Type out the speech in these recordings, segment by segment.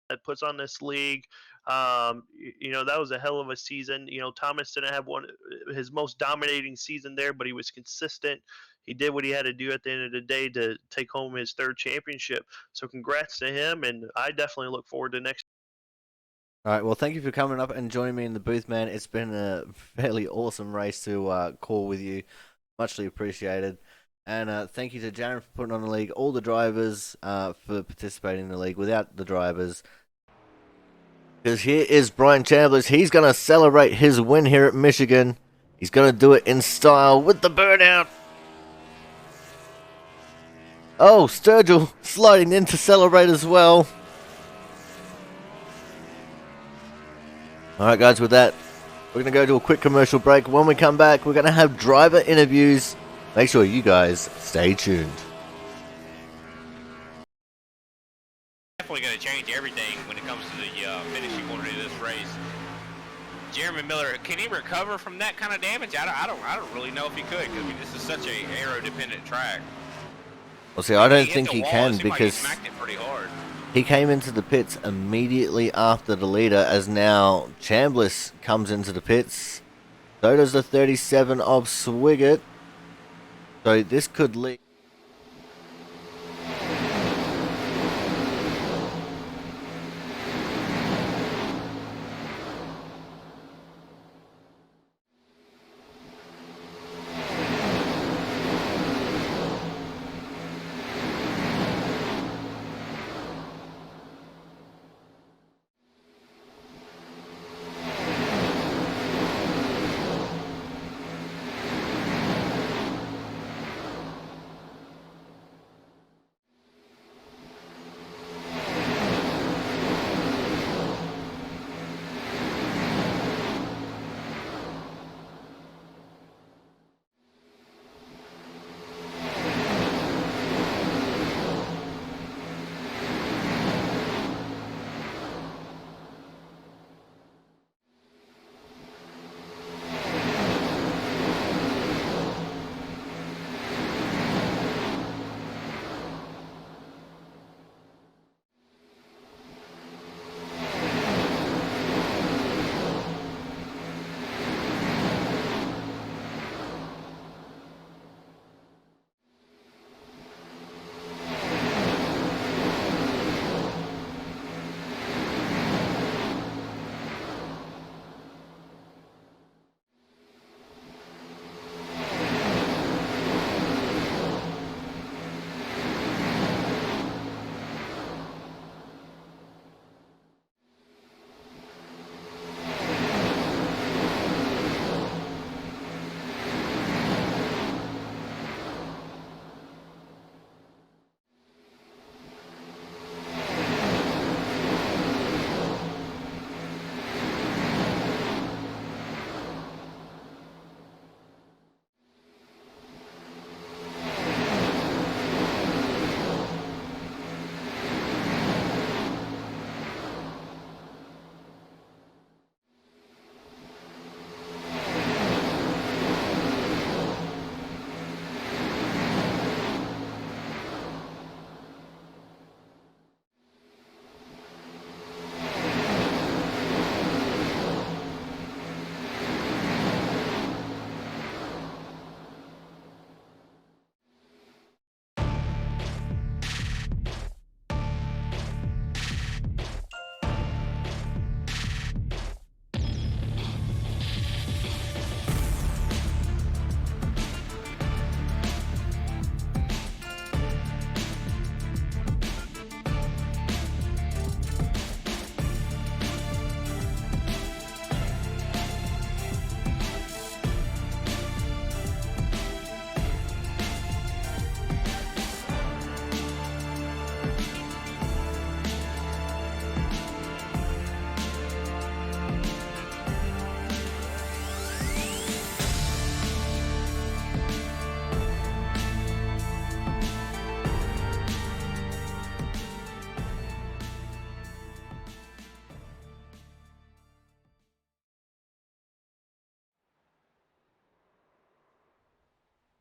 that puts on this league. That was a hell of a season. Thomas didn't have his most dominating season there, but he was consistent. He did what he had to do at the end of the day to take home his third championship. So congrats to him, and I definitely look forward to next. All right, well, thank you for coming up and joining me in the booth, man. It's been a fairly awesome race to call with you. Muchly appreciated. And thank you to Jaron for putting on the league, all the drivers for participating in the league. Without the drivers, because here is Brian Chambers. He's going to celebrate his win here at Michigan. He's going to do it in style with the burnout. Oh, Sturgill sliding in to celebrate as well. All right, guys, with that, we're going to go to a quick commercial break. When we come back, we're going to have driver interviews. Make sure you guys stay tuned. Definitely going to change everything when it comes to the finishing order of this race. Jeremy Miller, can he recover from that kind of damage? I don't really know if he could, because this is such a aero-dependent track. Well, see, I don't He hit think the he wall. can It seemed like he because smacked it pretty hard. he came into the pits immediately after the leader, as now Chambliss comes into the pits. So does the 37 of Swiggett. So this could lead.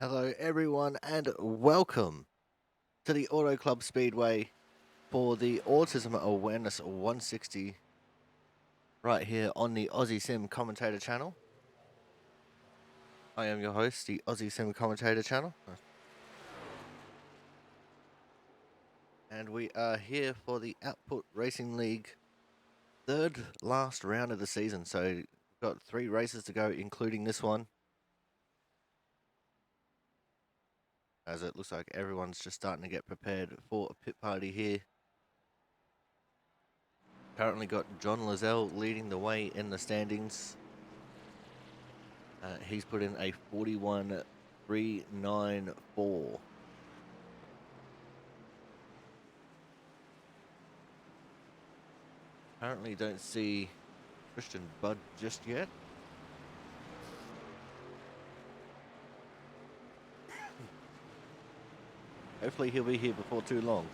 Hello, everyone, and welcome to the Auto Club Speedway for the Autism Awareness 160 right here on the Aussie Sim Commentator channel. I am your host, the Aussie Sim Commentator channel. And we are here for the Output Racing League third last round of the season. So we've got 3 races to go, including this one. As it looks like everyone's just starting to get prepared for a pit party here. Currently got John Lozelle leading the way in the standings. He's put in a 41.394. Currently don't see Christian Budd just yet. Hopefully he'll be here before too long.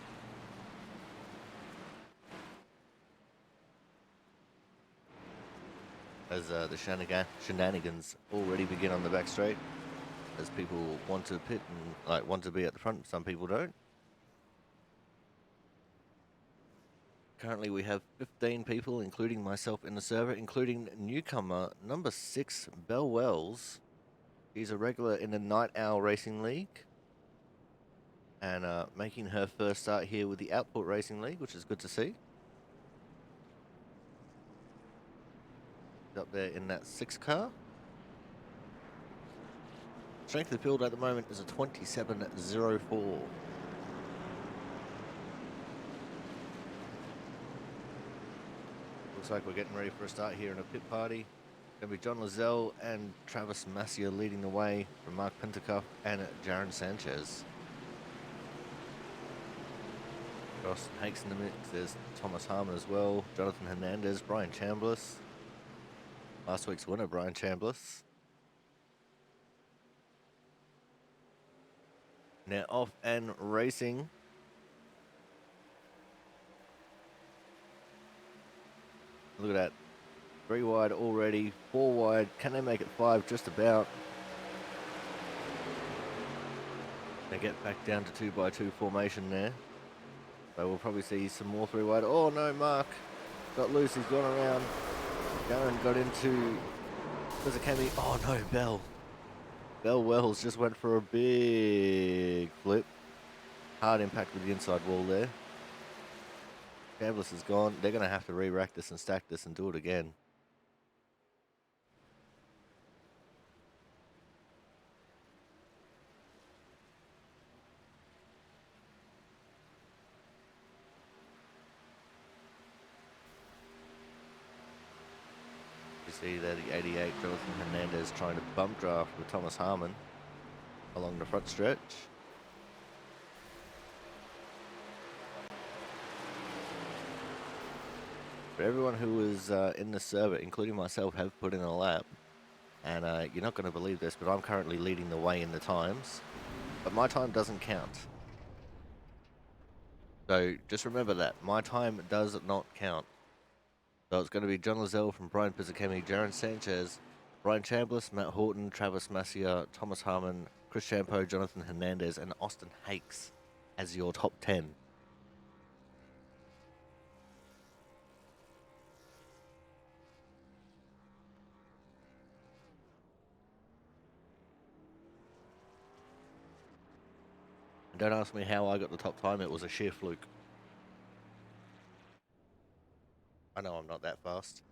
As the shenanigans already begin on the back straight. As people want to pit and want to be at the front, some people don't. Currently we have 15 people, including myself in the server, including newcomer number 6, Belle Wells. She's a regular in the Night Owl Racing League. And making her first start here with the Output Racing League, which is good to see. Up there in that 6 car. Strength of field at the moment is a 27.04. Looks like we're getting ready for a start here in a pit party. Going to be John Lozelle and Travis Massier leading the way from Mark Pintercuff and Jaron Sanchez. Austin Hakes in the mix. There's Thomas Harmon as well. Jonathan Hernandez, Brian Chambliss. Last week's winner, Brian Chambliss. Now off and racing. Look at that. 3 wide already, 4 wide. Can they make it 5? Just about. They get back down to 2x2 formation there. So we'll probably see some more 3 wide. Oh no, Mark got loose. He's gone around. Darren got into Kazakami. Oh no, Bell. Bell Wells just went for a big flip. Hard impact with the inside wall there. Chambliss is gone. They're going to have to re-rack this and stack this and do it again. You see there the 88, Jonathan Hernandez trying to bump draft with Thomas Harmon along the front stretch. But everyone who was in the server, including myself, have put in a lap. And you're not going to believe this, but I'm currently leading the way in the times. But my time doesn't count. So just remember that. My time does not count. So it's going to be John Lozelle from Brian Pizzicami, Jaron Sanchez, Brian Chambliss, Matt Horton, Travis Massier, Thomas Harmon, Chris Champo, Jonathan Hernandez, and Austin Hakes as your top 10. And don't ask me how I got the top time, it was a sheer fluke. I know I'm not that fast.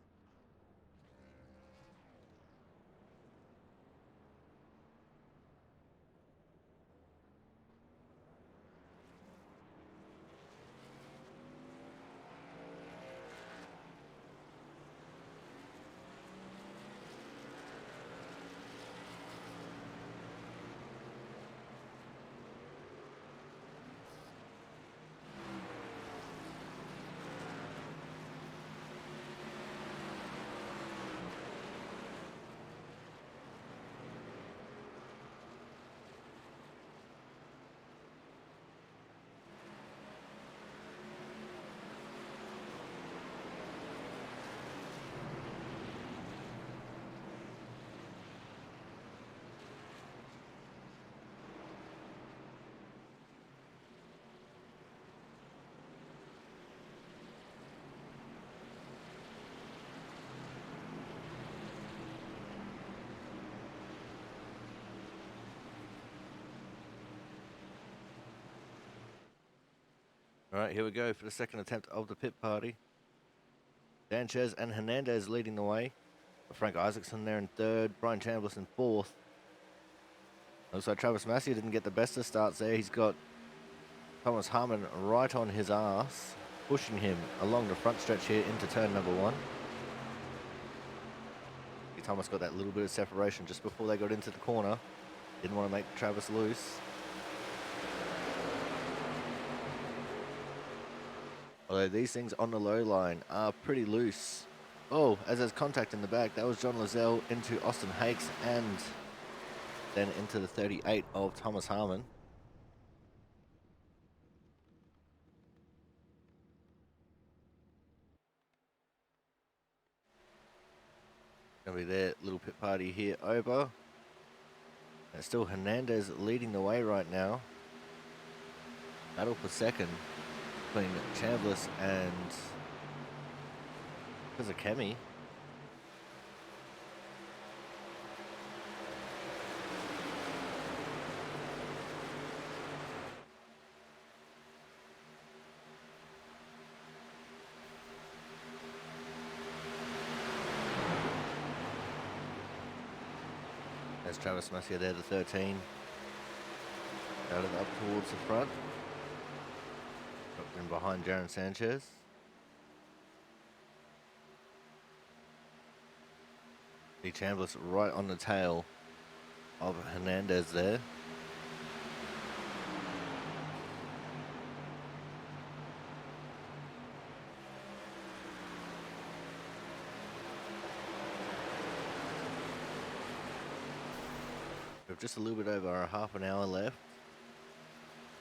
All right, here we go for the second attempt of the pit party. Sanchez and Hernandez leading the way. Frank Isaacson there in third. Brian Chambliss in fourth. Looks like Travis Massey didn't get the best of starts there. He's got Thomas Harmon right on his ass, pushing him along the front stretch here into turn number 1. Thomas got that little bit of separation just before they got into the corner. Didn't want to make Travis loose. Although these things on the low line are pretty loose. Oh, as there's contact in the back, that was John Lozelle into Austin Hakes and then into the 38 of Thomas Harmon. Gonna be their little pit party here over. And it's still Hernandez leading the way right now. Battle for second between Chambliss and Pizzacchemi. There's Travis Massey there, the 13. Out of up towards the front. Dropped in behind Jaron Sanchez. The Chambliss right on the tail of Hernandez there. We have just a little bit over a half an hour left.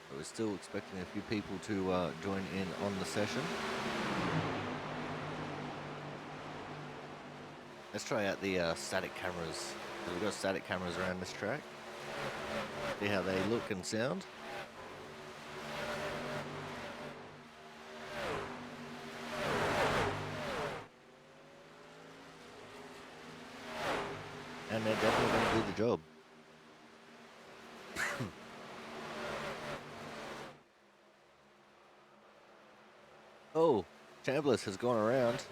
But we're still expecting a few people to join in on the session. Let's try out the static cameras. We've got static cameras around this track. See how they look and sound. And they're definitely going to do the job. Oh, Chambliss has gone around.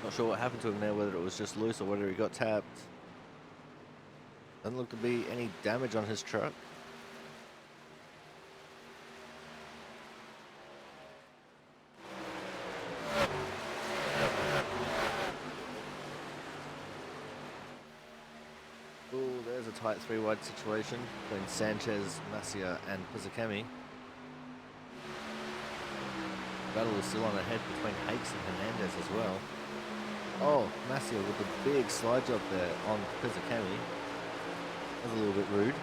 Not sure what happened to him there, whether it was just loose or whether he got tapped. Doesn't look to be any damage on his truck. Oh, there's a tight 3-wide situation between Sanchez, Masia and Pizzacchemi. Battle is still on ahead between Hakes and Hernandez as well. Oh, Masia with a big slide job there on Pizzacchemi. That was a little bit rude.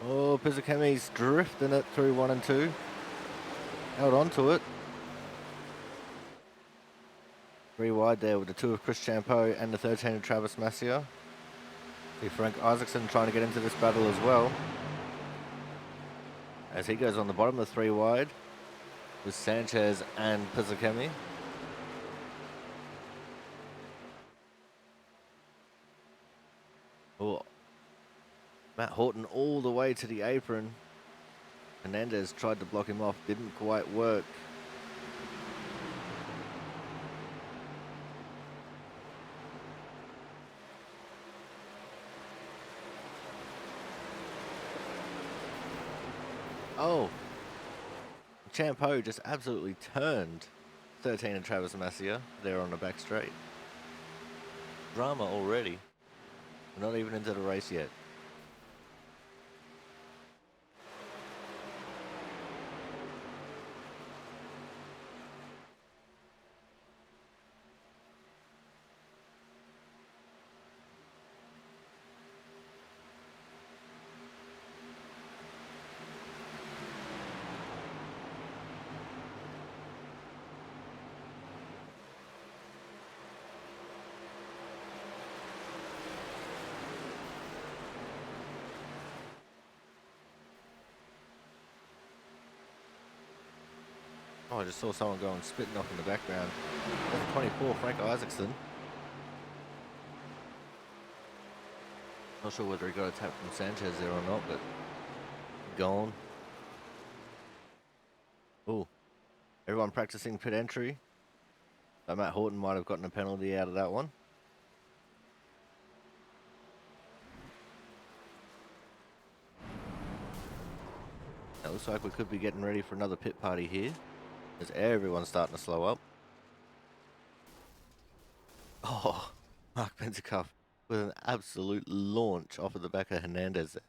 Oh, Pizzacchemi's drifting it through 1 and 2. Held on to it. 3 wide there with the 2 of Chris Champeau and the 13 of Travis Masia. See Frank Isaacson trying to get into this battle as well. As he goes on the bottom of 3 wide with Sanchez and Pizzacchemi. Oh, Matt Horton all the way to the apron. Hernandez tried to block him off, didn't quite work. Oh, Champeau just absolutely turned 13 and Travis Masia there on the back straight. Drama already. We're not even into the race yet. Oh, I just saw someone going spitting off in the background. That's 24, Frank Isaacson. Not sure whether he got a tap from Sanchez there or not, but gone. Oh, everyone practicing pit entry. So Matt Horton might have gotten a penalty out of that one. It looks like we could be getting ready for another pit party here, as everyone's starting to slow up. Oh, Mark Benzicuff with an absolute launch off of the back of Hernandez there.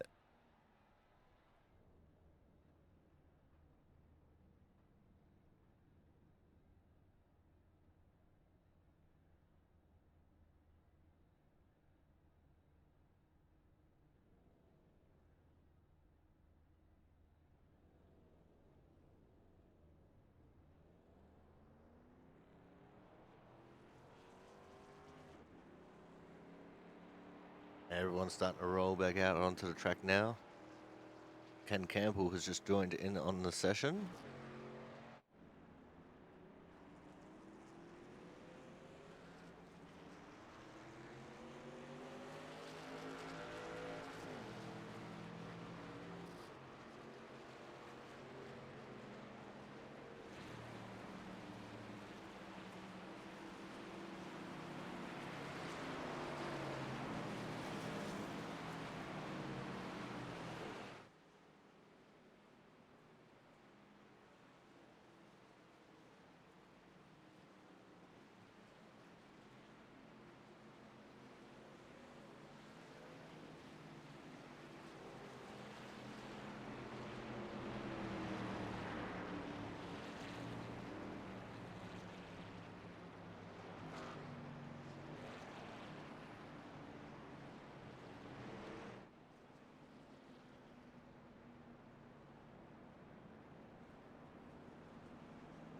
Everyone's starting to roll back out onto the track now. Ken Campbell has just joined in on the session.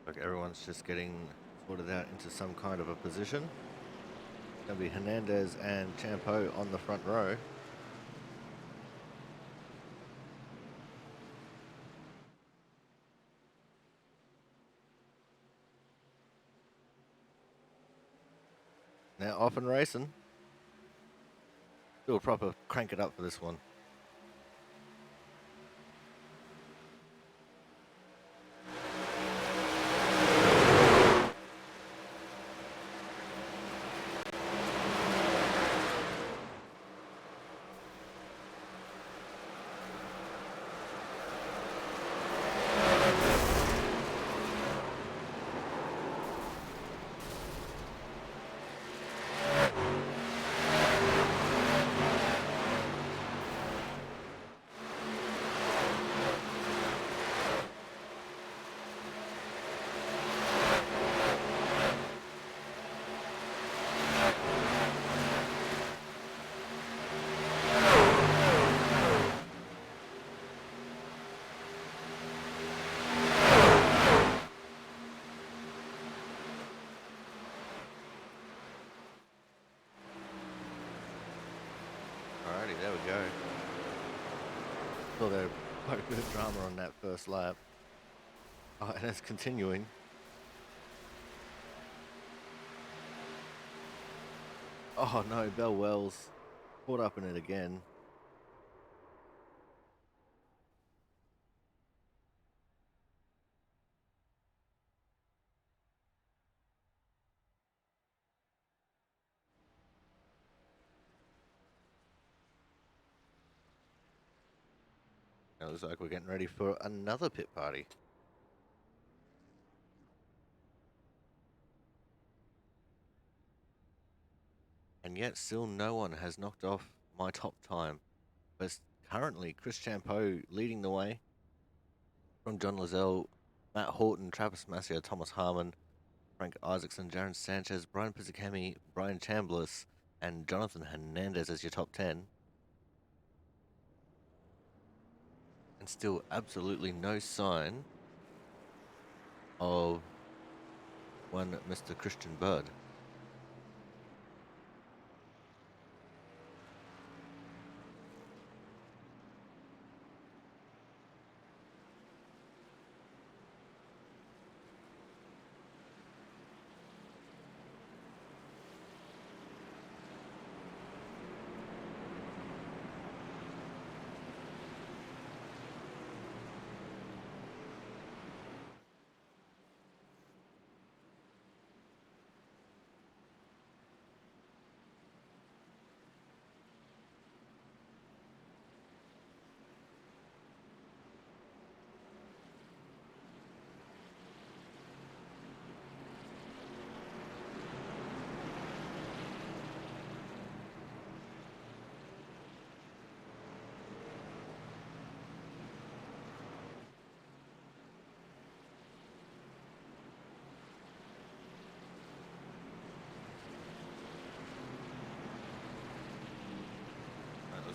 Like everyone's just getting sorted out into some kind of a position. Gonna be Hernandez and Champeau on the front row. Now off and racing. Do a proper crank it up for this one. Alrighty, there we go. Saw there quite a bit of drama on that first lap. Oh, and it's continuing. Oh no, Bell Wells caught up in it again. It looks like we're getting ready for another pit party. And yet still no one has knocked off my top time. But currently Chris Champeau leading the way from John Lozelle, Matt Horton, Travis Massio, Thomas Harmon, Frank Isaacson, Jaron Sanchez, Brian Pizzicami, Brian Chambliss, and Jonathan Hernandez as your top 10. And still absolutely no sign of one Mr. Christian Bird.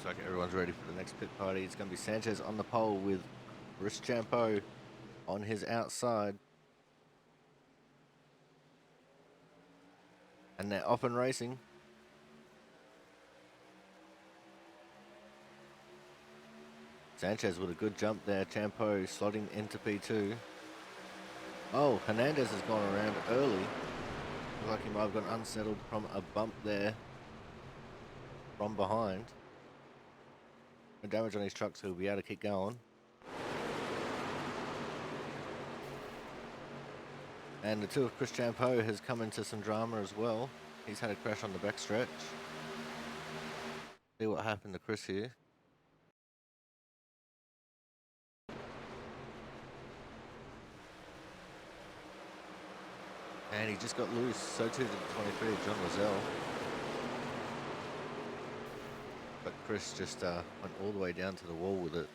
like everyone's ready for the next pit party. It's going to be Sanchez on the pole with Chris Champeau on his outside. And they're off and racing. Sanchez with a good jump there. Champeau slotting into P2. Oh, Hernandez has gone around early. Looks like he might have gotten unsettled from a bump there from behind. No damage on his truck, so he'll be able to keep going. And the two of Chris Champeau has come into some drama as well. He's had a crash on the backstretch. See what happened to Chris here. And he just got loose. So too did the 23 of John Rozelle. But Chris just went all the way down to the wall with it.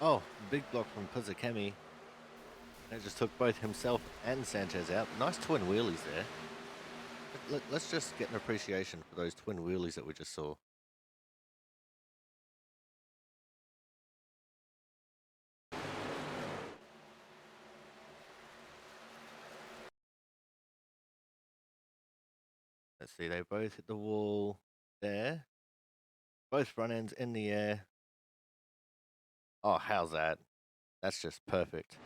Oh, big block from Puzakemi. That just took both himself and Sanchez out. Nice twin wheelies there. Let's just get an appreciation for those twin wheelies that we just saw. Let's see, they both hit the wall there. Both front ends in the air. Oh, how's that? That's just perfect.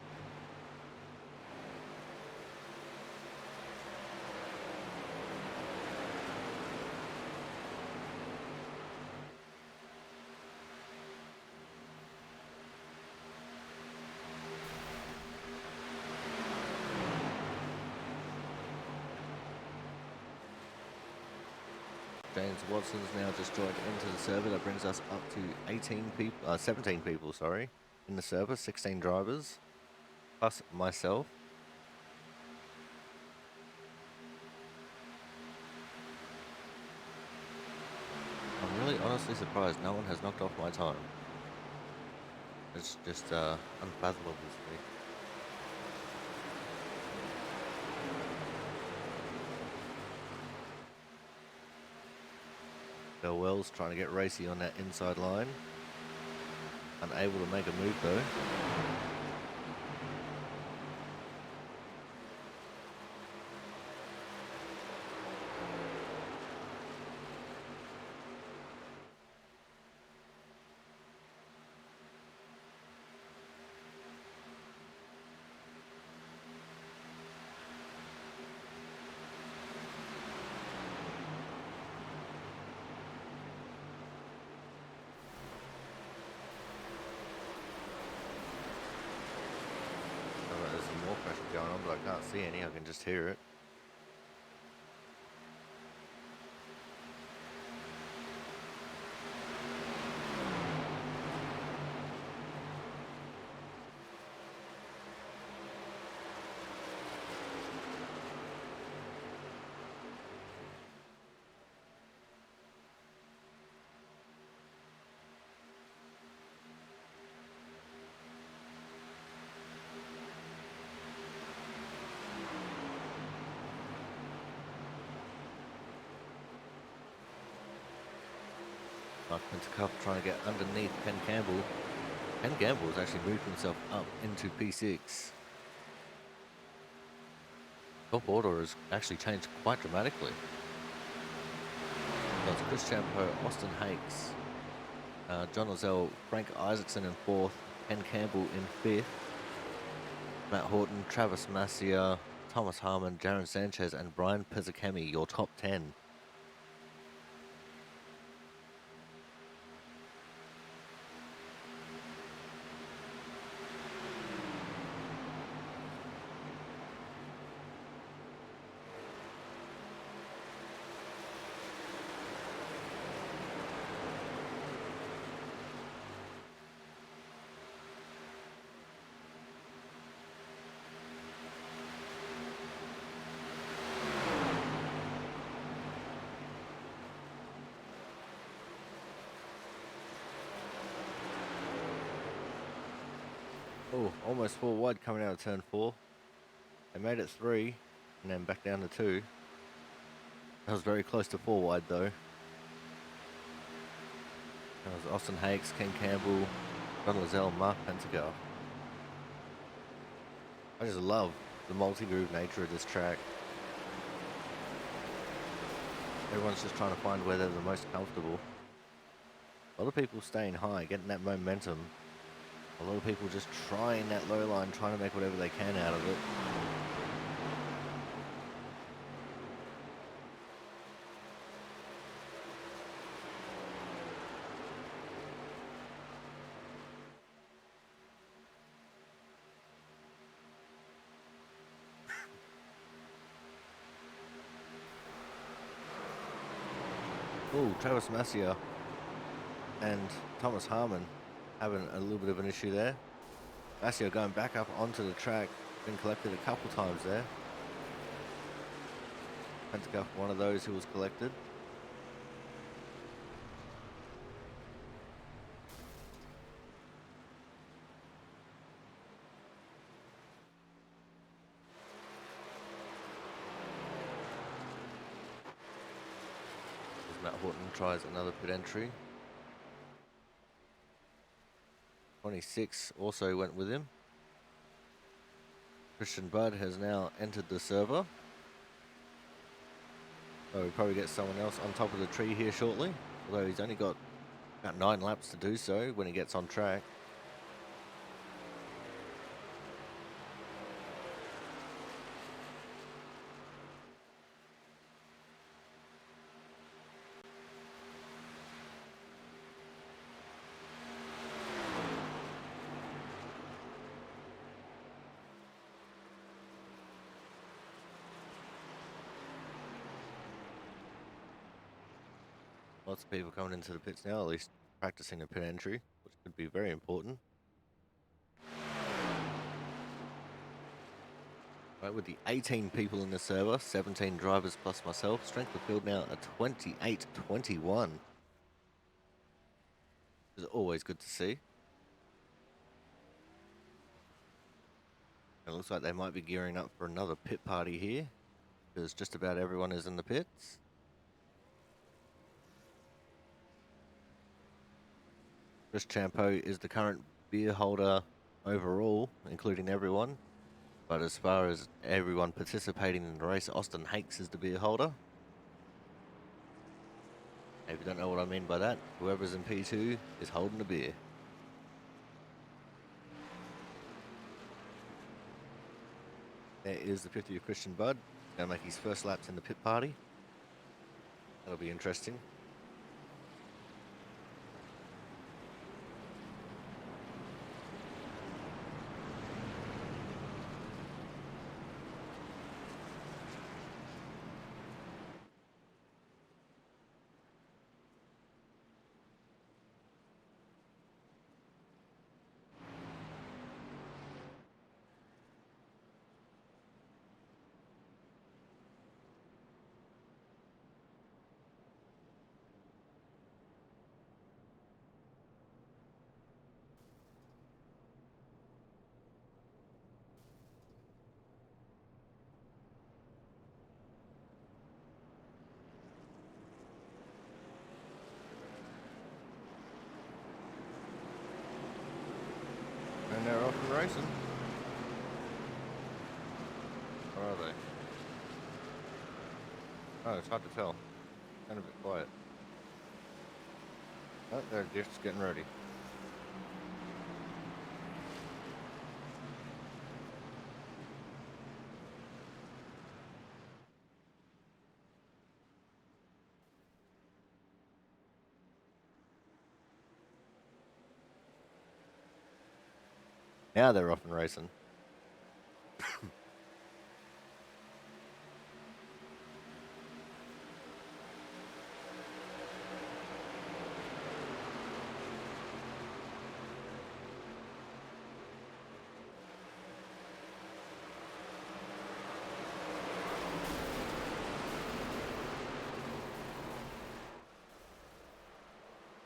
James Watson's now just joined into the server. That brings us up to 17 people, sorry, in the server, 16 drivers, plus myself. I'm really honestly surprised no one has knocked off my time. It's just unfathomable to me. Bill Wells trying to get racy on that inside line. Unable to make a move though. There's some more pressure going on, but I can't see any. I can just hear it. Mark Pintercup trying to get underneath Ken Campbell. Ken Campbell has actually moved himself up into P6. Top order has actually changed quite dramatically. So it's Chris Champeau, Austin Hakes, John Rozelle, Frank Isaacson in 4th, Ken Campbell in 5th, Matt Horton, Travis Massier, Thomas Harmon, Jaron Sanchez, and Brian Pizzacchemi, your top 10. Oh, almost 4 wide coming out of turn 4. They made it 3 and then back down to 2. That was very close to 4 wide though. That was Austin Hakes, Ken Campbell, John Lozelle, Mark Pentagar. I just love the multi-groove nature of this track. Everyone's just trying to find where they're the most comfortable. A lot of people staying high, getting that momentum. A lot of people just trying that low line, trying to make whatever they can out of it. Oh, Travis Massia and Thomas Harmon having a little bit of an issue there. Massia going back up onto the track, been collected a couple times there. Pentacuff, one of those who was collected. As Matt Horton tries another pit entry. 26 also went with him. Christian Budd has now entered the server. So we'll probably get someone else on top of the tree here shortly. Although he's only got about 9 laps to do so when he gets on track. Lots of people coming into the pits now, at least practicing a pit entry, which could be very important. Right, with the 18 people in the server, 17 drivers plus myself, strength of field now at 28-21. Which is always good to see. It looks like they might be gearing up for another pit party here, because just about everyone is in the pits. Chris Champeau is the current beer holder overall, including everyone. But as far as everyone participating in the race, Austin Hakes is the beer holder. If you don't know what I mean by that, whoever's in P2 is holding a beer. There is the 50 of Christian Budd. He's going to make his first laps in the pit party. That'll be interesting. And they're off and racing. Or are they? Oh, it's hard to tell. Kind of a bit quiet. Oh, they're just getting ready. Now they're off and racing.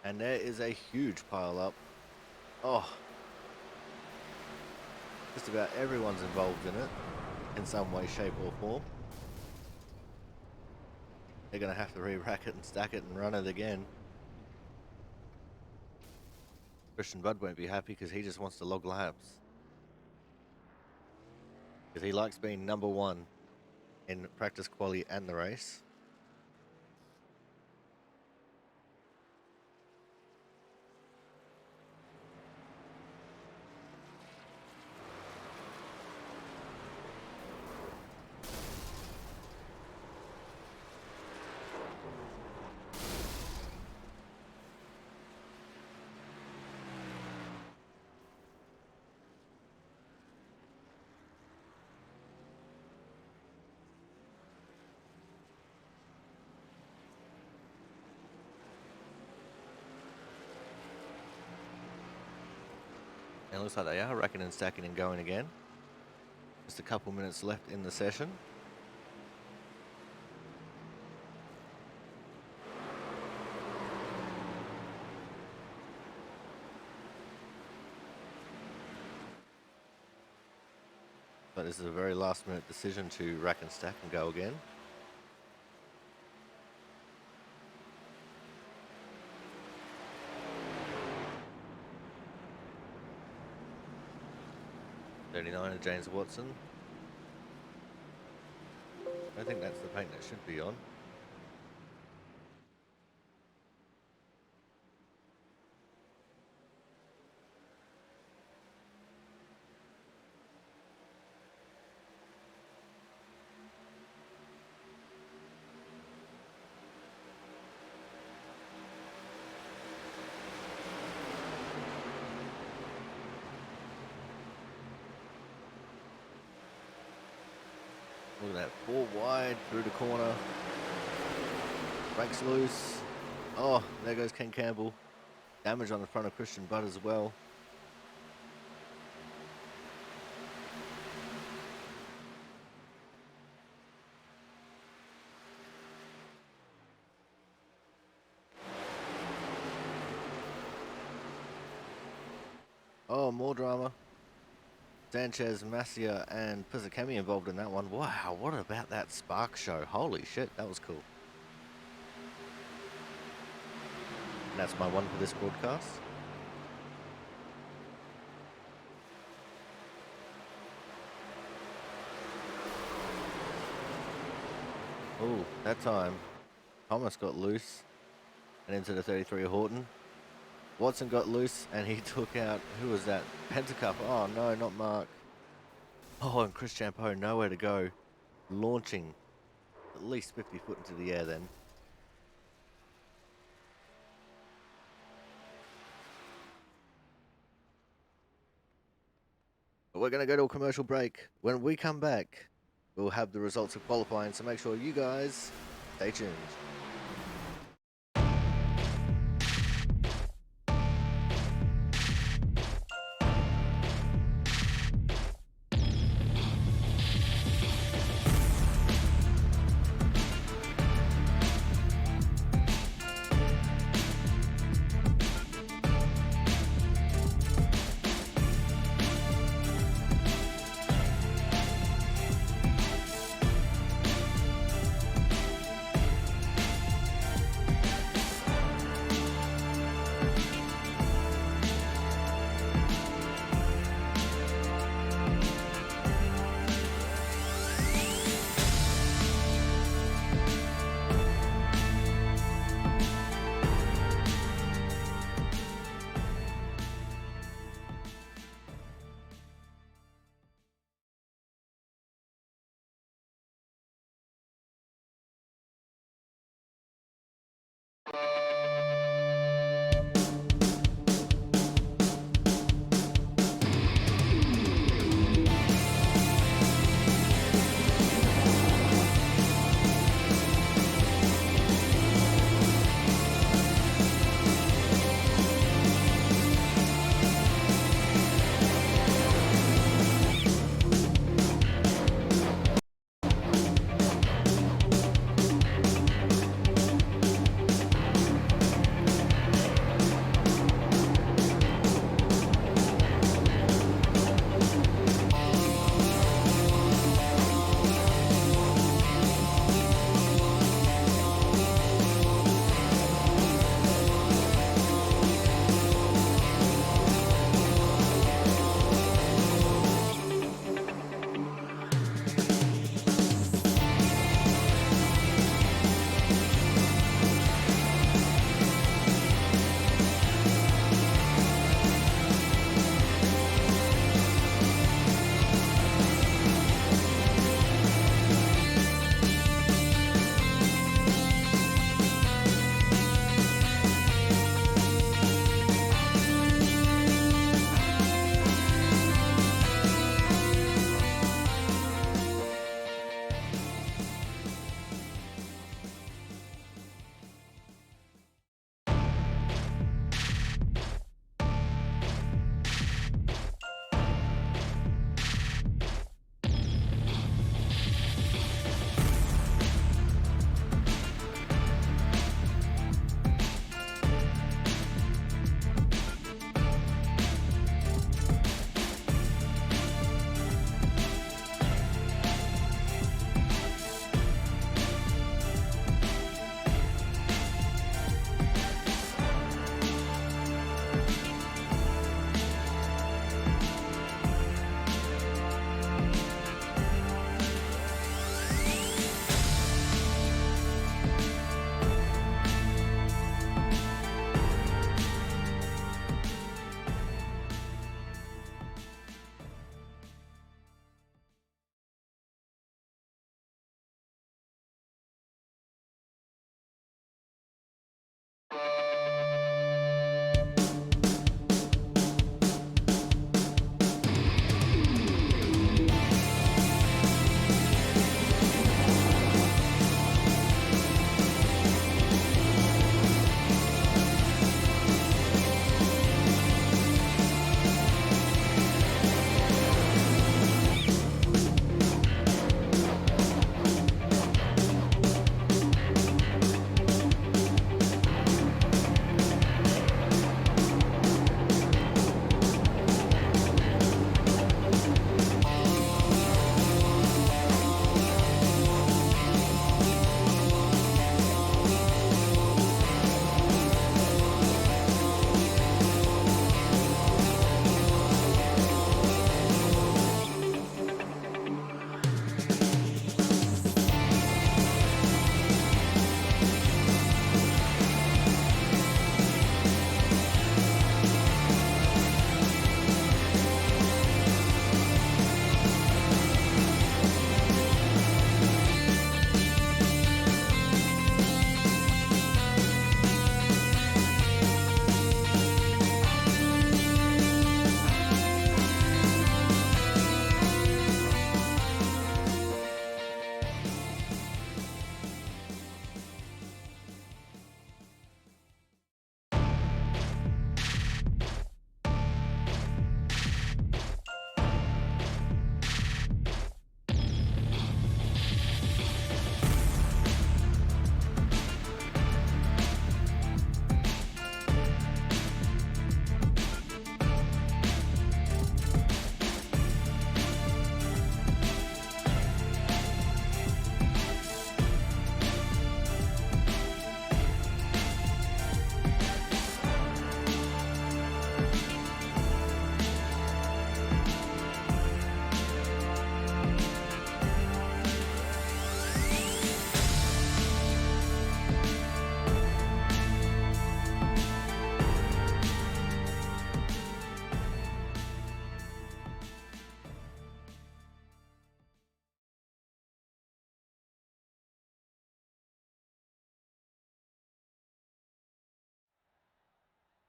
And there is a huge pile up. Oh. Just about everyone's involved in it in some way, shape, or form. They're going to have to re-rack it and stack it and run it again. Christian Budd won't be happy because he just wants to log laps. Because he likes being number one in practice quali and the race. And it looks like they are racking and stacking and going again. Just a couple minutes left in the session. But this is a very last minute decision to rack and stack and go again. '39 James Watson. I think that's the paint that should be on. Look at that, 4 wide through the corner. Brakes loose. Oh, there goes Ken Campbell. Damage on the front of Christian Budd as well. Oh, more drama. Sanchez, Masia, and Pizzacami involved in that one. Wow, what about that spark show? Holy shit, that was cool. And that's my one for this broadcast. Oh, that time, Thomas got loose and into the 33 Horton. Watson got loose and he took out, who was that? Pentacup. Oh no, not Mark. Oh, and Chris Champeau, nowhere to go. Launching at least 50 foot into the air then. But we're going to go to a commercial break. When we come back, we'll have the results of qualifying, so make sure you guys stay tuned.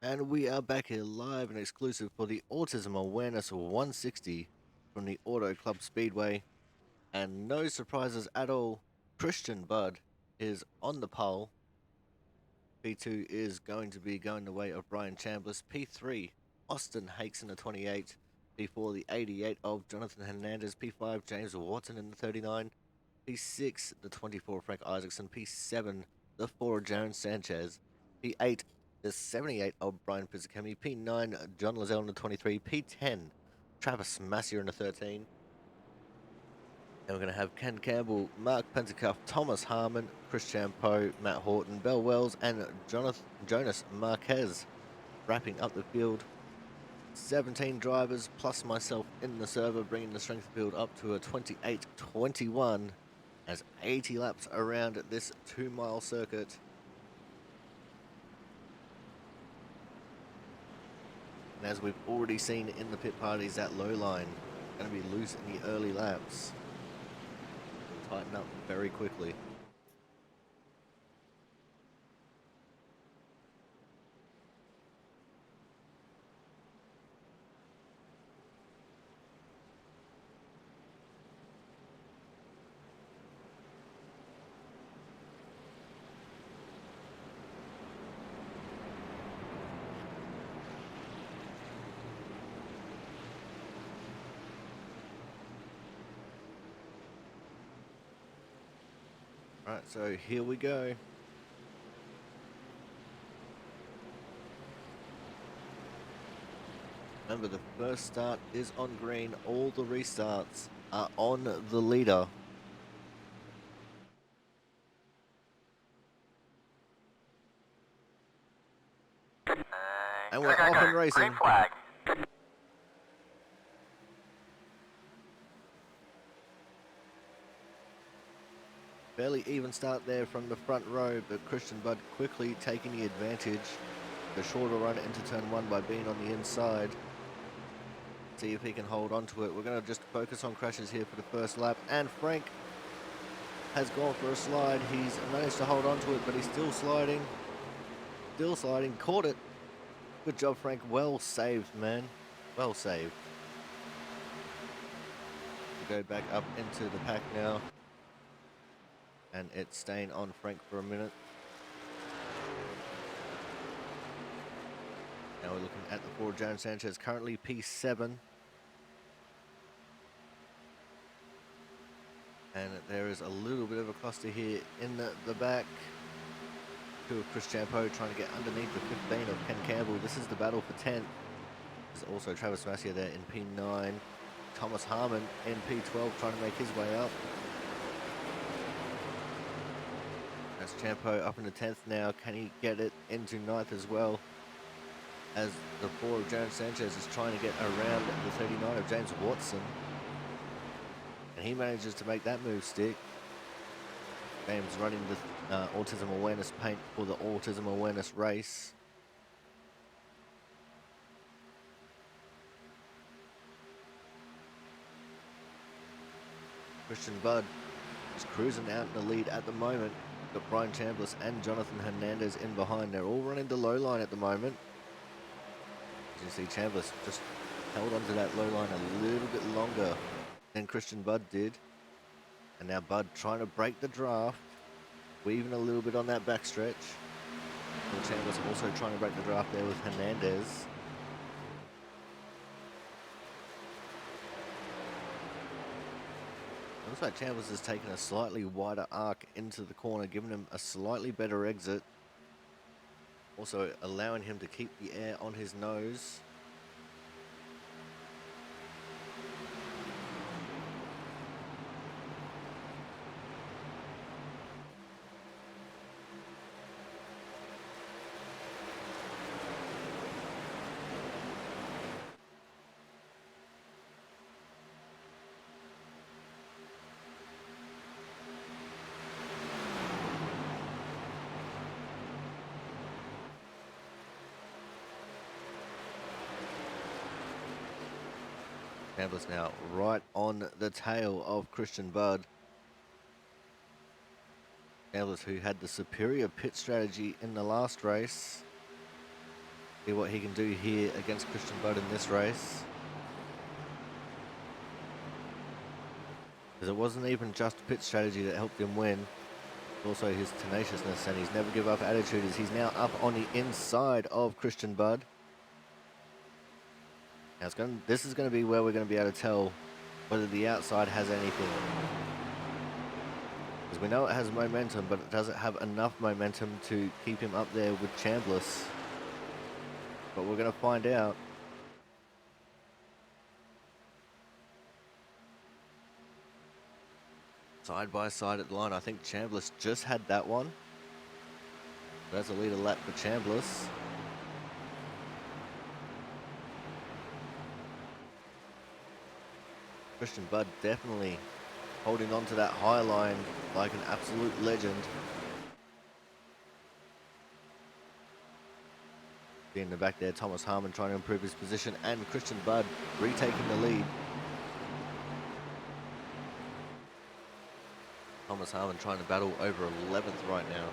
And we are back here live and exclusive for the Autism Awareness 160 from the Auto Club Speedway. And no surprises at all, Christian Budd is on the pole. P2 is going to be going the way of Brian Chambliss. P3, Austin Hakes in the 28. P4, the 88 of Jonathan Hernandez. P5, James Watson in the 39. P6, the 24, Frank Isaacson. P7, the 4, Jaron Sanchez. P8, the 78 of Brian Fizikemi. P9, John Lazelle in the 23. P10, Travis Massier in the 13. And we're going to have Ken Campbell, Mark Pentecoff, Thomas Harmon, Chris Champeau, Matt Horton, Bell Wells, and Jonas Marquez wrapping up the field. 17 drivers plus myself in the server, bringing the strength of field up to a 28-21 as 80 laps around this 2-mile circuit. And as we've already seen in the pit parties, that low line going to be loose in the early laps. It'll tighten up very quickly. Alright, so here we go. Remember, the first start is on green. All the restarts are on the leader. And we're off and racing. Green flag. Fairly even start there from the front row, but Christian Budd quickly taking the advantage. The shorter run into turn 1 by being on the inside. See if he can hold on to it. We're going to just focus on crashes here for the first lap. And Frank has gone for a slide. He's managed to hold on to it, but he's still sliding. Still sliding. Caught it. Good job, Frank. Well saved, man. Well saved. We go back up into the pack now. And it's staying on Frank for a minute. Now we're looking at the Ford Jaron Sanchez, currently P7. And there is a little bit of a cluster here in the back. To Chris Champeau trying to get underneath the 15 of Ken Campbell. This is the battle for 10th. There's also Travis Massier there in P9. Thomas Harmon in P12 trying to make his way up. That's Champeau up in the 10th now. Can he get it into 9th as well? As the 4 of Jaron Sanchez is trying to get around the 39 of James Watson. And he manages to make that move stick. James running the Autism Awareness paint for the Autism Awareness race. Christian Budd is cruising out in the lead at the moment. Got Brian Chambliss and Jonathan Hernandez in behind. They're all running the low line at the moment. As you see, Chambliss just held onto that low line a little bit longer than Christian Budd did. And now Budd trying to break the draft, weaving a little bit on that backstretch. Well, Chambliss also trying to break the draft there with Hernandez. Looks like Chambliss has taken a slightly wider arc into the corner, giving him a slightly better exit. Also allowing him to keep the air on his nose. Chambliss now right on the tail of Christian Budd. Chambliss, who had the superior pit strategy in the last race. See what he can do here against Christian Budd in this race. Because it wasn't even just pit strategy that helped him win. Also his tenaciousness and his never give up attitude as he's now up on the inside of Christian Budd. Now this is going to be where we're going to be able to tell whether the outside has anything. Because we know it has momentum, but it doesn't have enough momentum to keep him up there with Chambliss. But we're going to find out. Side by side at the line. I think Chambliss just had that one. That's a leader lap for Chambliss. Christian Budd definitely holding on to that high line like an absolute legend. In the back there, Thomas Harmon trying to improve his position, and Christian Budd retaking the lead. Thomas Harmon trying to battle over 11th right now.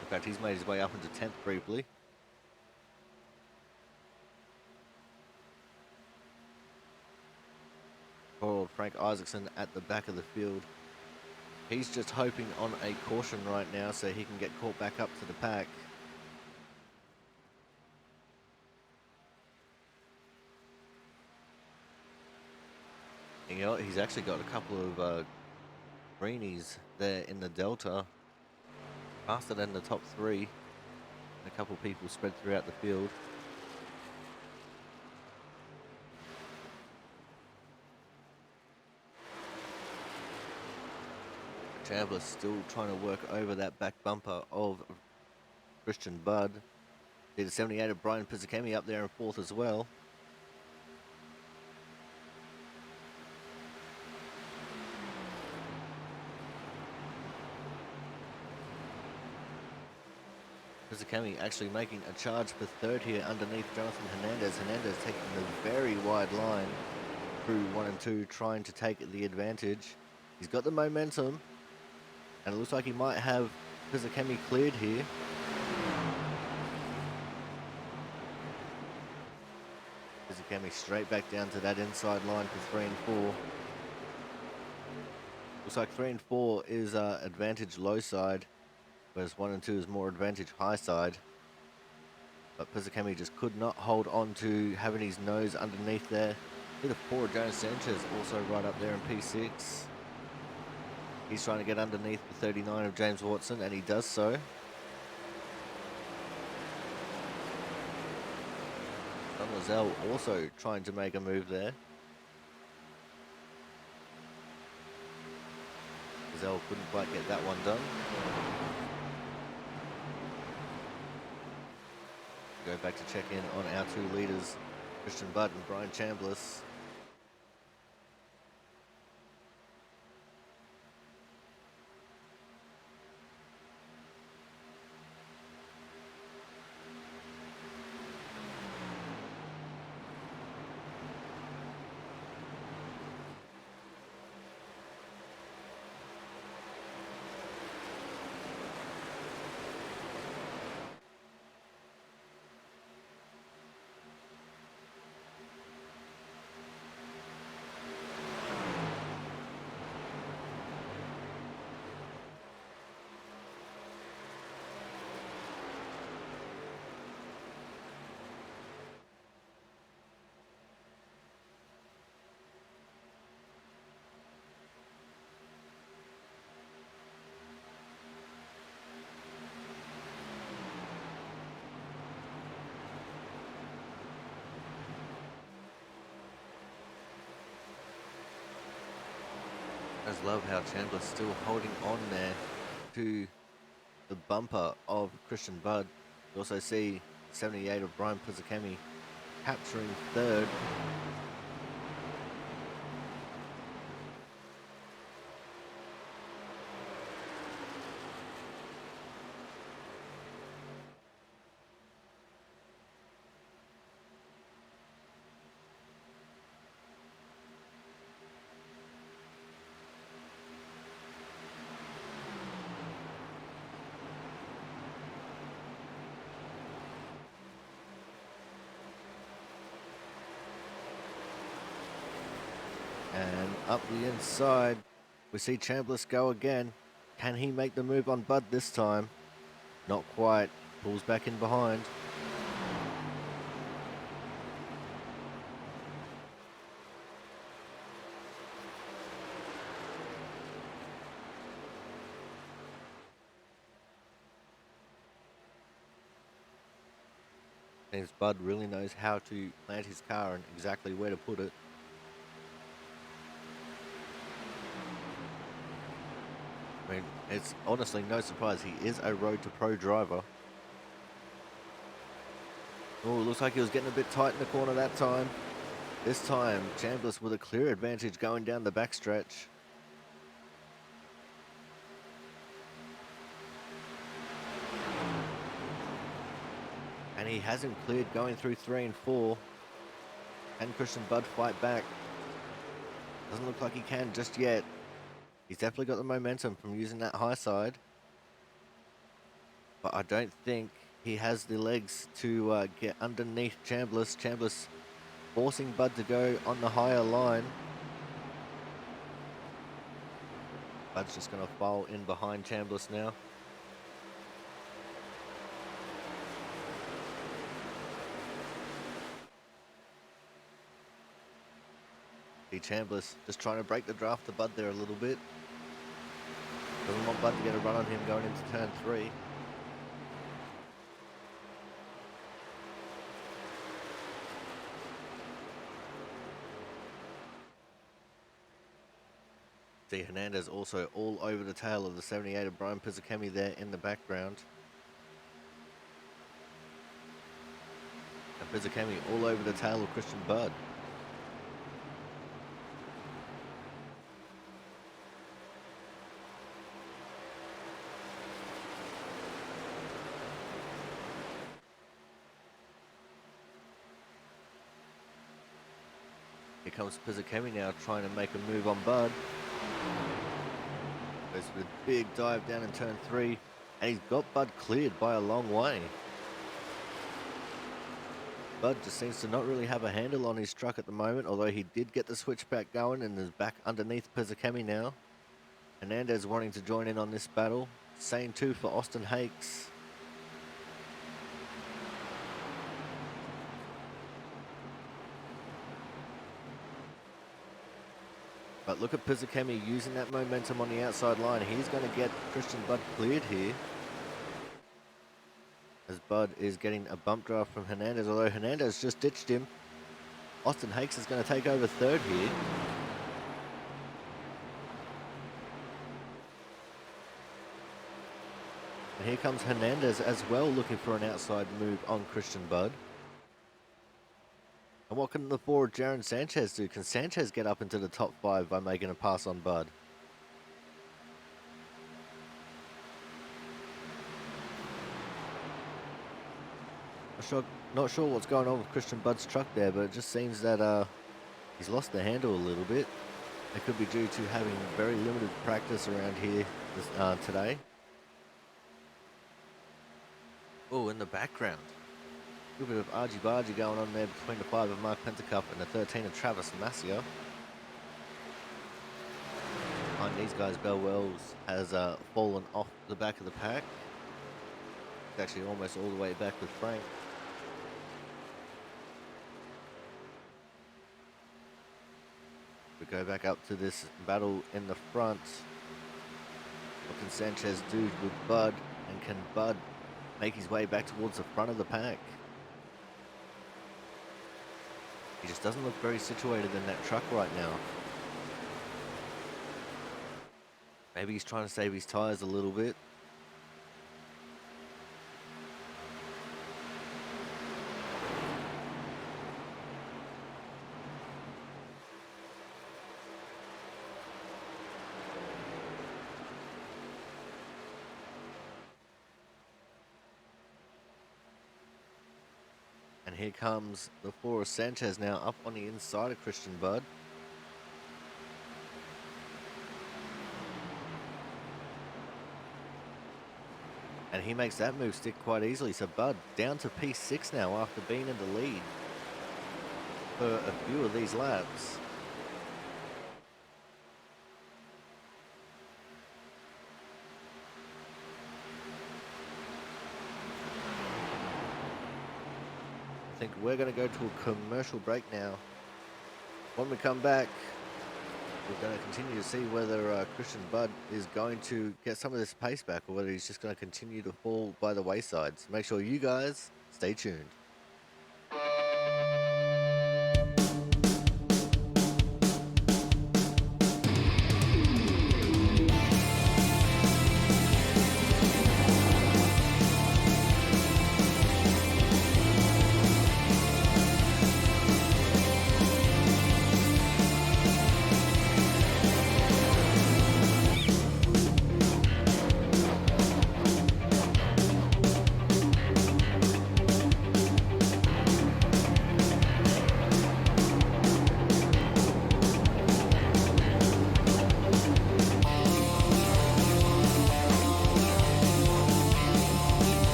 In fact, he's made his way up into 10th briefly. Poor old Frank Isaacson at the back of the field. He's just hoping on a caution right now so he can get caught back up to the pack. You know, he's actually got a couple of greenies there in the Delta. Faster than the top three. And a couple of people spread throughout the field. Chambliss still trying to work over that back bumper of Christian Budd. Did a 78 of Brian Pizzakemi up there in fourth as well. Pizzakemi actually making a charge for third here underneath Jonathan Hernandez. Hernandez taking the very wide line through 1 and 2, trying to take the advantage. He's got the momentum, and it looks like he might have Pizzakemi cleared here. Pizzakemi straight back down to that inside line for 3 and 4. Looks like 3 and 4 is advantage low side, whereas 1 and 2 is more advantage high side. But Pizzakemi just could not hold on to having his nose underneath there. Bit of poor Jonas Sanchez also right up there in P6. He's trying to get underneath the 39 of James Watson, and he does so. Don Lozelle also trying to make a move there. Lozelle couldn't quite get that one done. Go back to check in on our two leaders, Christian Budd and Brian Chambliss. I just love how Chandler's still holding on there to the bumper of Christian Budd. You also see 78 of Brian Pizzakemi capturing third. And up the inside, we see Chambliss go again. Can he make the move on Bud this time? Not quite. Pulls back in behind. Seems Bud really knows how to plant his car and exactly where to put it. I mean, it's honestly no surprise. He is a Road to Pro driver. Oh, looks like he was getting a bit tight in the corner that time. This time, Chambliss with a clear advantage going down the backstretch. And he has him cleared going through 3 and 4. Can Christian Bud fight back? Doesn't look like he can just yet. He's definitely got the momentum from using that high side. But I don't think he has the legs to get underneath Chambliss. Chambliss forcing Bud to go on the higher line. Bud's just going to fall in behind Chambliss now. See Chambliss just trying to break the draft to Bud there a little bit. Doesn't want Bud to get a run on him going into turn 3. See Hernandez also all over the tail of the 78 of Brian Pizzakemi there in the background. And Pizzakemi all over the tail of Christian Bud. Here comes Pizzakemi now trying to make a move on Bud. Goes with a big dive down in turn 3. And he's got Bud cleared by a long way. Bud just seems to not really have a handle on his truck at the moment, although he did get the switchback going and is back underneath Pizzakemi now. Hernandez wanting to join in on this battle. Same too for Austin Hakes. But look at Pizzakemi using that momentum on the outside line. He's going to get Christian Bud cleared here. As Bud is getting a bump draft from Hernandez, although Hernandez just ditched him. Austin Hakes is going to take over third here. And here comes Hernandez as well, looking for an outside move on Christian Bud. And what can the forward Jaron Sanchez do? Can Sanchez get up into the top 5 by making a pass on Bud? Not sure what's going on with Christian Bud's truck there, but it just seems that he's lost the handle a little bit. It could be due to having very limited practice around here today. Oh, in the background. A little bit of argy-bargy going on there between the 5 of Mark Pentacup and the 13 of Travis Masia. Behind these guys, Bell Wells has fallen off the back of the pack. It's actually almost all the way back with Frank. We go back up to this battle in the front. What can Sanchez do with Bud? And can Bud make his way back towards the front of the pack? He just doesn't look very situated in that truck right now. Maybe he's trying to save his tires a little bit. And here comes the 4 of Sanchez now up on the inside of Christian Bud. And he makes that move stick quite easily. So Bud down to P6 now after being in the lead for a few of these laps. think we're going to go to a commercial break now. When we come back, we're going to continue to see whether Christian Budd is going to get some of this pace back or whether he's just going to continue to fall by the wayside. So make sure you guys stay tuned.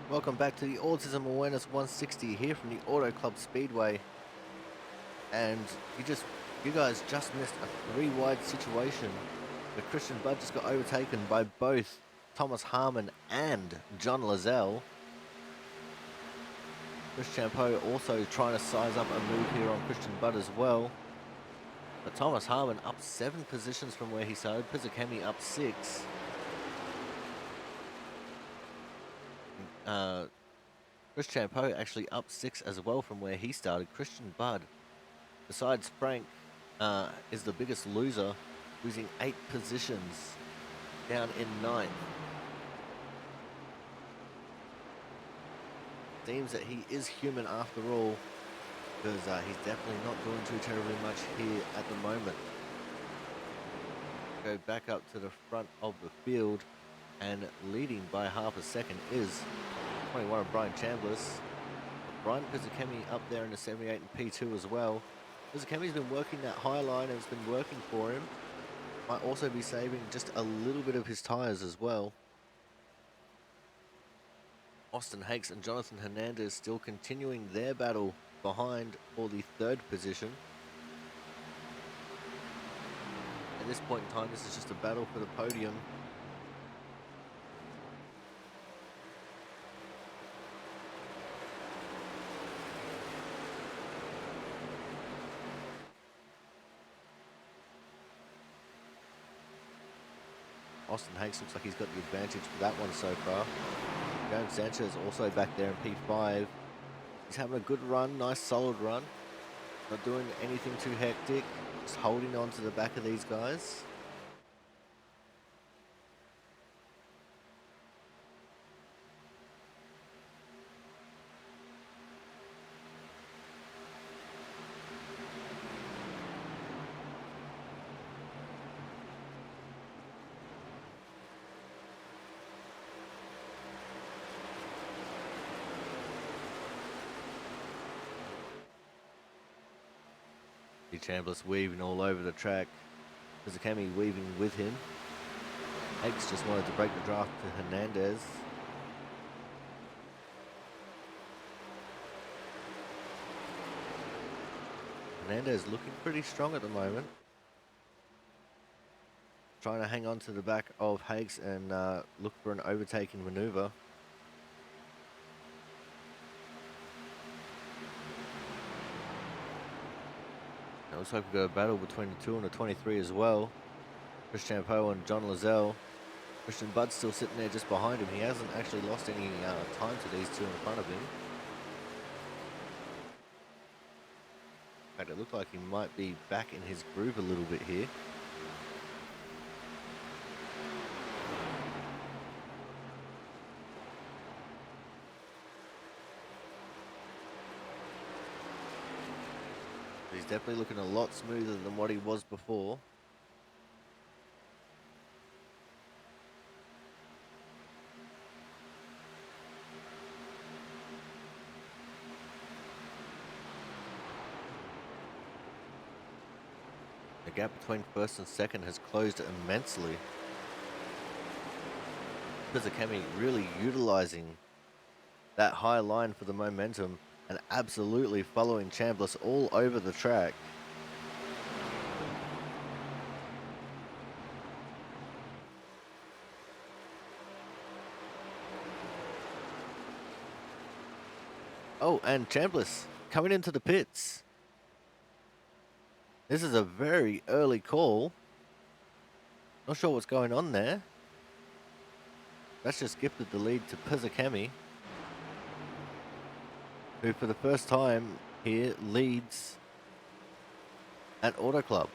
Welcome back to the Autism Awareness 160 here from the Auto Club Speedway. And you guys just missed a 3-wide situation where Christian Budd just got overtaken by both Thomas Harmon and John Lazelle. Chris Champeau also trying to size up a move here on Christian Budd as well. But Thomas Harmon up 7 positions from where he started, Pizzakemi up 6. Chris Champeau actually up 6 as well from where he started. Christian Budd, besides Frank, is the biggest loser, losing 8 positions, down in 9th. Seems that he is human after all, because he's definitely not doing too terribly much here at the moment. Go back up to the front of the field, and leading by half a second is 21 of Brian Chambliss. Brian Pizzakemi up there in the 78 and P2 as well. Pizzakemi's been working that high line and it's been working for him. Might also be saving just a little bit of his tyres as well. Austin Hakes and Jonathan Hernandez still continuing their battle behind for the 3rd position. At this point in time, this is just a battle for the podium. Austin Hakes looks like he's got the advantage for that one so far. James Sanchez also back there in P5. He's having a good run, nice solid run. Not doing anything too hectic, just holding on to the back of these guys. Chambliss weaving all over the track. Pizzakemi weaving with him. Hakes just wanted to break the draft to Hernandez. Hernandez looking pretty strong at the moment. Trying to hang on to the back of Hakes and look for an overtaking maneuver. It looks like we've got a battle between the 2 and the 23 as well. Chris Champeau and John Lazelle. Christian Budd's still sitting there just behind him. He hasn't actually lost any time to these two in front of him. In fact, it looked like he might be back in his groove a little bit here. He's definitely looking a lot smoother than what he was before. The gap between first and second has closed immensely. Pizzacami really utilizing that high line for the momentum and absolutely following Chambliss all over the track. Oh, and Chambliss coming into the pits. This is a very early call. Not sure what's going on there. That's just gifted the lead to Pizzacami, who for the first time here leads at Auto Club.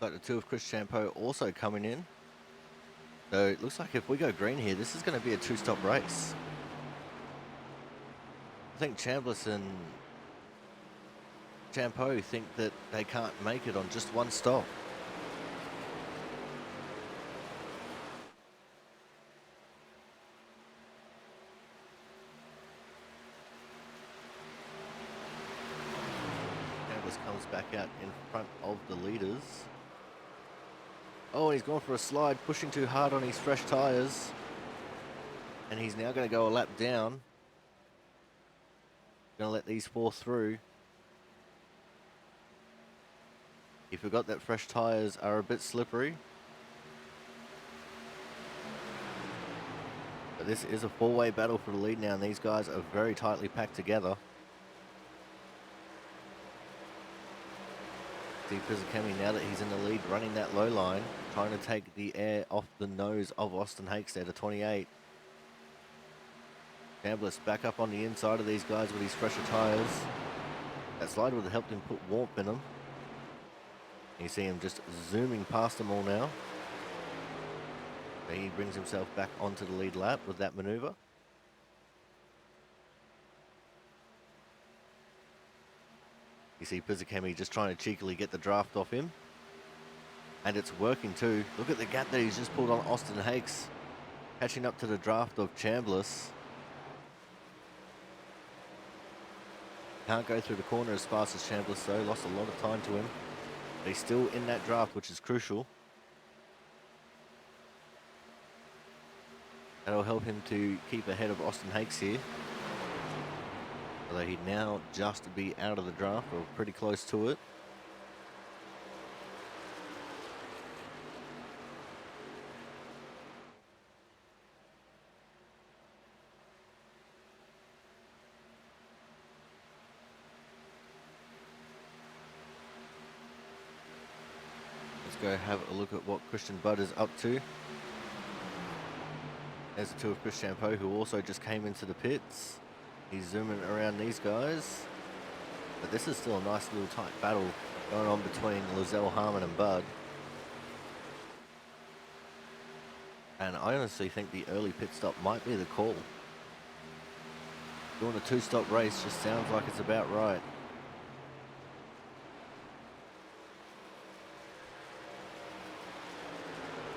Like the two of Chris Champeau also coming in. So it looks like if we go green here, this is going to be a two-stop race. I think Chambliss and Champeau think that they can't make it on just one stop. Chambliss comes back out in front of the leaders. Oh, and he's gone for a slide, pushing too hard on his fresh tyres. And he's now going to go a lap down. Going to let these four through. He forgot that fresh tyres are a bit slippery. But this is a four-way battle for the lead now, and these guys are very tightly packed together. See Pizzacami, now that he's in the lead, running that low line, trying to take the air off the nose of Austin Hakes there to 28. Chambliss back up on the inside of these guys with his fresher tyres. That slide would have helped him put warmth in them. You see him just zooming past them all now. He brings himself back onto the lead lap with that maneuver. You see Pizzacami just trying to cheekily get the draft off him. And it's working too. Look at the gap that he's just pulled on Austin Hakes. Catching up to the draft of Chambliss. Can't go through the corner as fast as Chambliss though. Lost a lot of time to him. But he's still in that draft, which is crucial. That'll help him to keep ahead of Austin Hakes here. Although he'd now just be out of the draft, or pretty close to it. Let's go have a look at what Christian Budd is up to. There's the two of Chris Champeau, who also just came into the pits. He's zooming around these guys. But this is still a nice little tight battle going on between Lozelle, Harmon and Budd. And I honestly think the early pit stop might be the call. Doing a two-stop race just sounds like it's about right.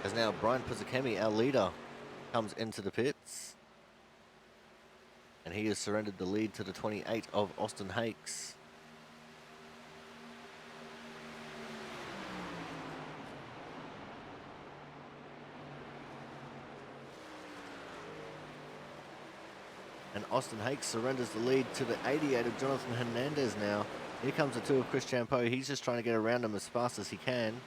As now Brian Pizzacami, our leader, comes into the pits. And he has surrendered the lead to the 28 of Austin Hakes. And Austin Hakes surrenders the lead to the 88 of Jonathan Hernandez now. Here comes the two of Chris Champeau. He's just trying to get around him as fast as he can.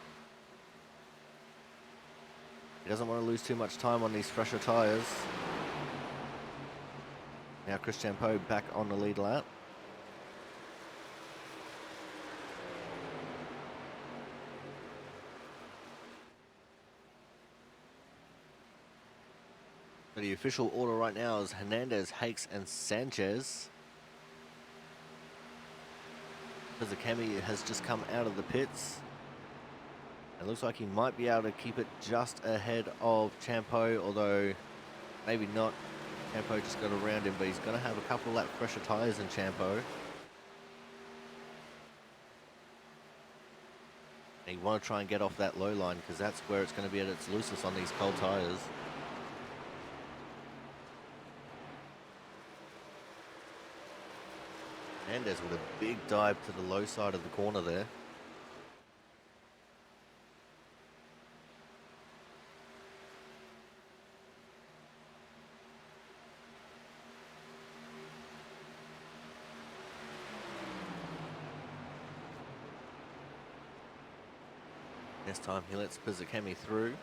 He doesn't want to lose too much time on these fresher tyres. Now Chris Champeau back on the lead lap. The official order right now is Hernandez, Hakes, and Sanchez. Fizikemi has just come out of the pits. It looks like he might be able to keep it just ahead of Champo, although maybe not. Champo just got around him, but he's going to have a couple lap fresher tyres than Champo. And you want to try and get off that low line because that's where it's going to be at its loosest on these cold tyres. Hernandez with a big dive to the low side of the corner there. This time he lets Fizikemi through.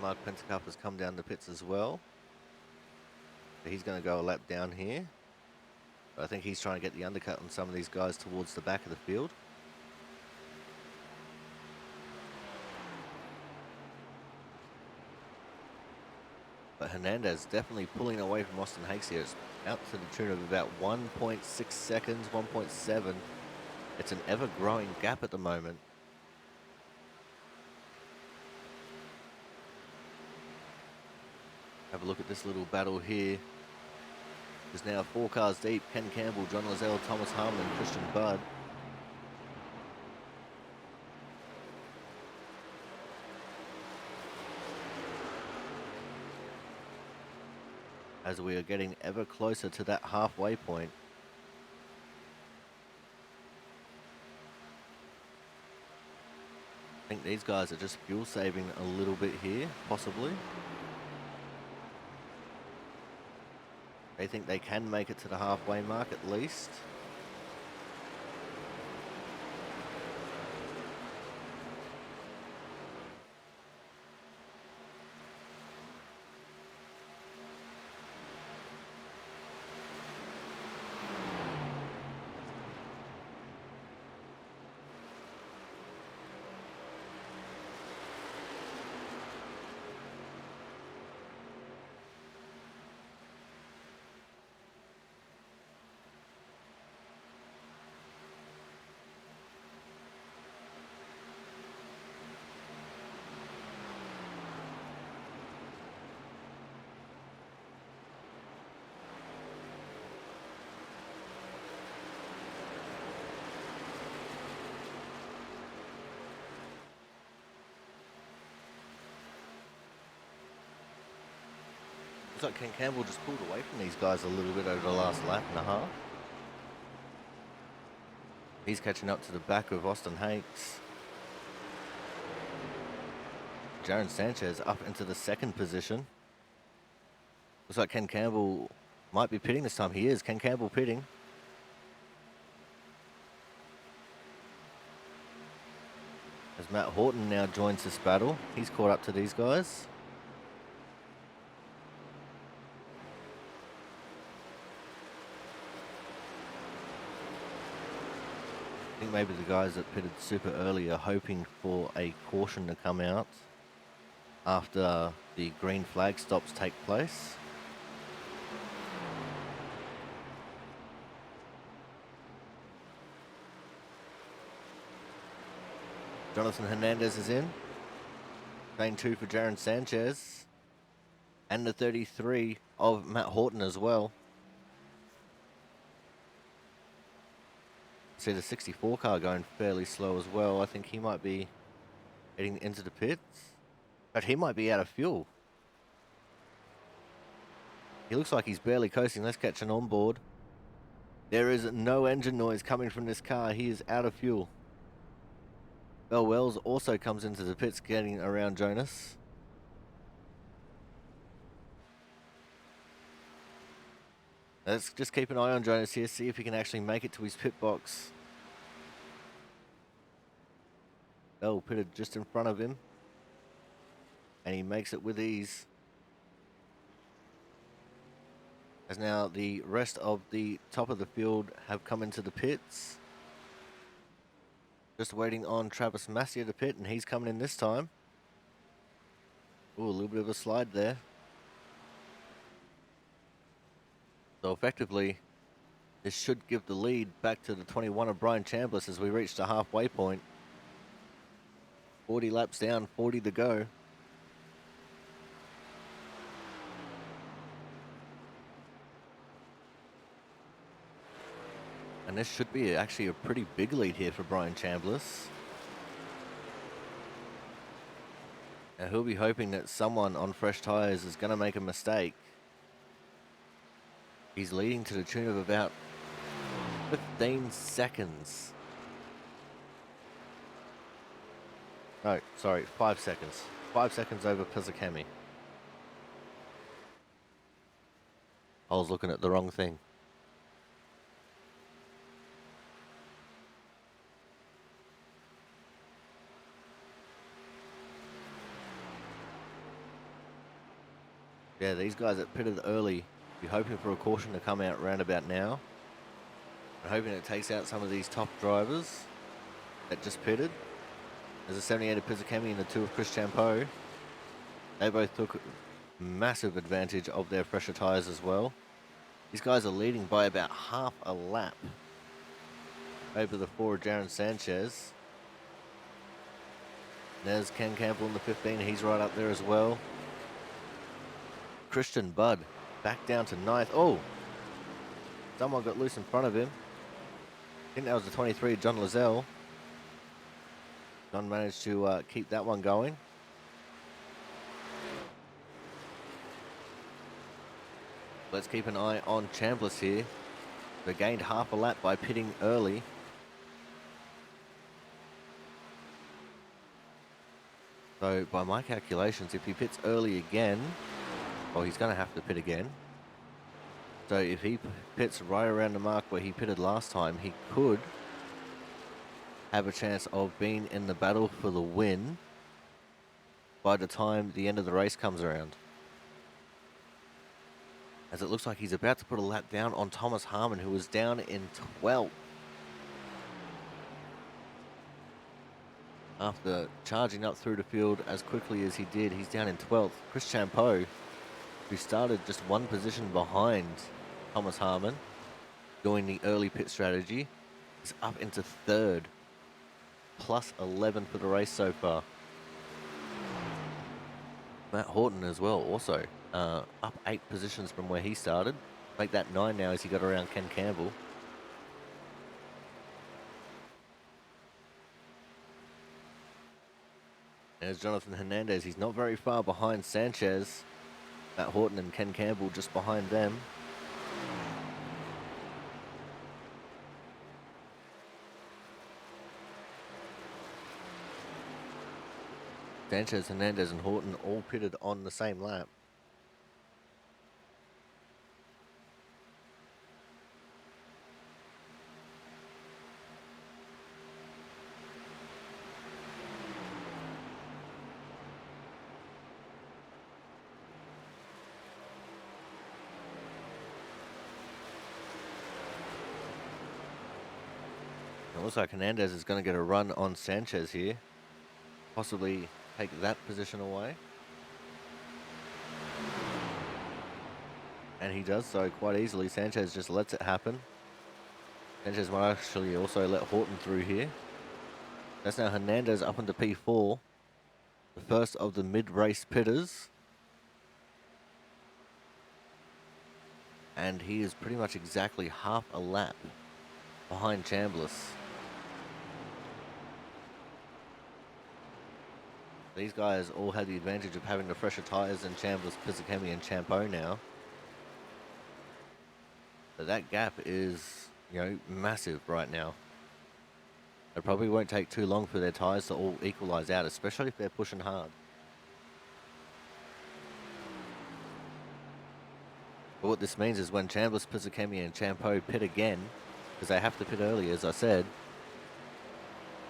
Mark Pentacup has come down the pits as well. So he's going to go a lap down here. But I think he's trying to get the undercut on some of these guys towards the back of the field. But Hernandez definitely pulling away from Austin Hakes here. It's out to the tune of about 1.6 seconds, 1.7. It's an ever-growing gap at the moment. Have a look at this little battle here. There's now 4 cars deep. Ken Campbell, John Lozelle, Thomas Harmon, and Christian Budd. As we are getting ever closer to that halfway point. I think these guys are just fuel saving a little bit here, possibly. They think they can make it to the halfway mark at least. Looks like Ken Campbell just pulled away from these guys a little bit over the last lap and a half. He's catching up to the back of Austin Hakes. Jaron Sanchez up into the 2nd position. Looks like Ken Campbell might be pitting this time. He is. Ken Campbell pitting. As Matt Horton now joins this battle. He's caught up to these guys. I think maybe the guys that pitted super early are hoping for a caution to come out after the green flag stops take place. Jonathan Hernandez is in. Lane 2 for Jaron Sanchez. And the 33 of Matt Horton as well. See the 64 car going fairly slow as well. I think he might be heading into the pits. But he might be out of fuel. He looks like he's barely coasting. Let's catch an onboard. There is no engine noise coming from this car. He is out of fuel. Bell Wells also comes into the pits getting around Jonas. Let's just keep an eye on Jonas here, see if he can actually make it to his pit box. Bell pitted just in front of him. And he makes it with ease. As now the rest of the top of the field have come into the pits. Just waiting on Travis Massier to pit, and he's coming in this time. Ooh, a little bit of a slide there. So effectively, this should give the lead back to the 21 of Brian Chambliss as we reach the halfway point. 40 laps down, 40 to go. And this should be actually a pretty big lead here for Brian Chambliss. Now he'll be hoping that someone on fresh tyres is going to make a mistake. He's leading to the tune of about 15 seconds. No, sorry, 5 seconds. 5 seconds over Pizzakemi. I was looking at the wrong thing. Yeah, these guys that pitted early, be hoping for a caution to come out round about now. I'm hoping it takes out some of these top drivers that just pitted. There's a 78 of Pizzakemi and the 2 of Chris Champeau. They both took massive advantage of their fresher tyres as well. These guys are leading by about half a lap over the 4 of Jaron Sanchez. There's Ken Campbell in the 15, he's right up there as well. Christian Budd back down to 9th. Oh, someone got loose in front of him. I think that was the 23, John Lozelle. John managed to keep that one going. Let's keep an eye on Chambliss here. They gained half a lap by pitting early. So by my calculations, if he pits early again, well, he's going to have to pit again. So if he pits right around the mark where he pitted last time, he could have a chance of being in the battle for the win by the time the end of the race comes around. As it looks like he's about to put a lap down on Thomas Harmon, who was down in 12th. After charging up through the field as quickly as he did, he's down in 12th. Chris Champeau, who started just one position behind Thomas Harmon, doing the early pit strategy, is up into 3rd. Plus 11 for the race so far. Matt Horton as well, also up 8 positions from where he started. Make that 9 now as he got around Ken Campbell. There's Jonathan Hernandez. He's not very far behind Sanchez. Matt Horton and Ken Campbell just behind them. Sanchez, Hernandez, and Horton all pitted on the same lap. It looks like Hernandez is going to get a run on Sanchez here. Possibly take that position away. And he does so quite easily. Sanchez just lets it happen. Sanchez might actually also let Horton through here. That's now Hernandez up into P4. The first of the mid-race pitters. And he is pretty much exactly half a lap behind Chambliss. These guys all had the advantage of having the fresher tyres than Chambliss, Pizzakemi, and Champeau now. But that gap is, massive right now. It probably won't take too long for their tyres to all equalise out, especially if they're pushing hard. But what this means is when Chambliss, Pizzakemi, and Champeau pit again, because they have to pit early, as I said,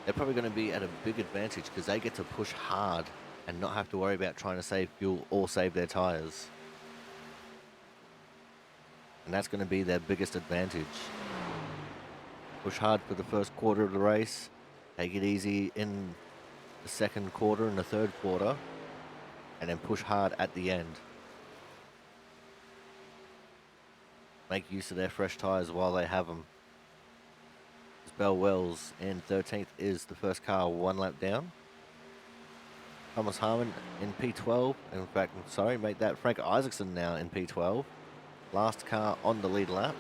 they're probably going to be at a big advantage because they get to push hard and not have to worry about trying to save fuel or save their tires. And that's going to be their biggest advantage. Push hard for the first quarter of the race, take it easy in the second quarter and the third quarter, and then push hard at the end. Make use of their fresh tires while they have them. Bell Wells in 13th is the first car 1 lap down. Thomas Harmon in P12. In fact, I'm sorry, make that Frank Isaacson now in P12. Last car on the lead lap.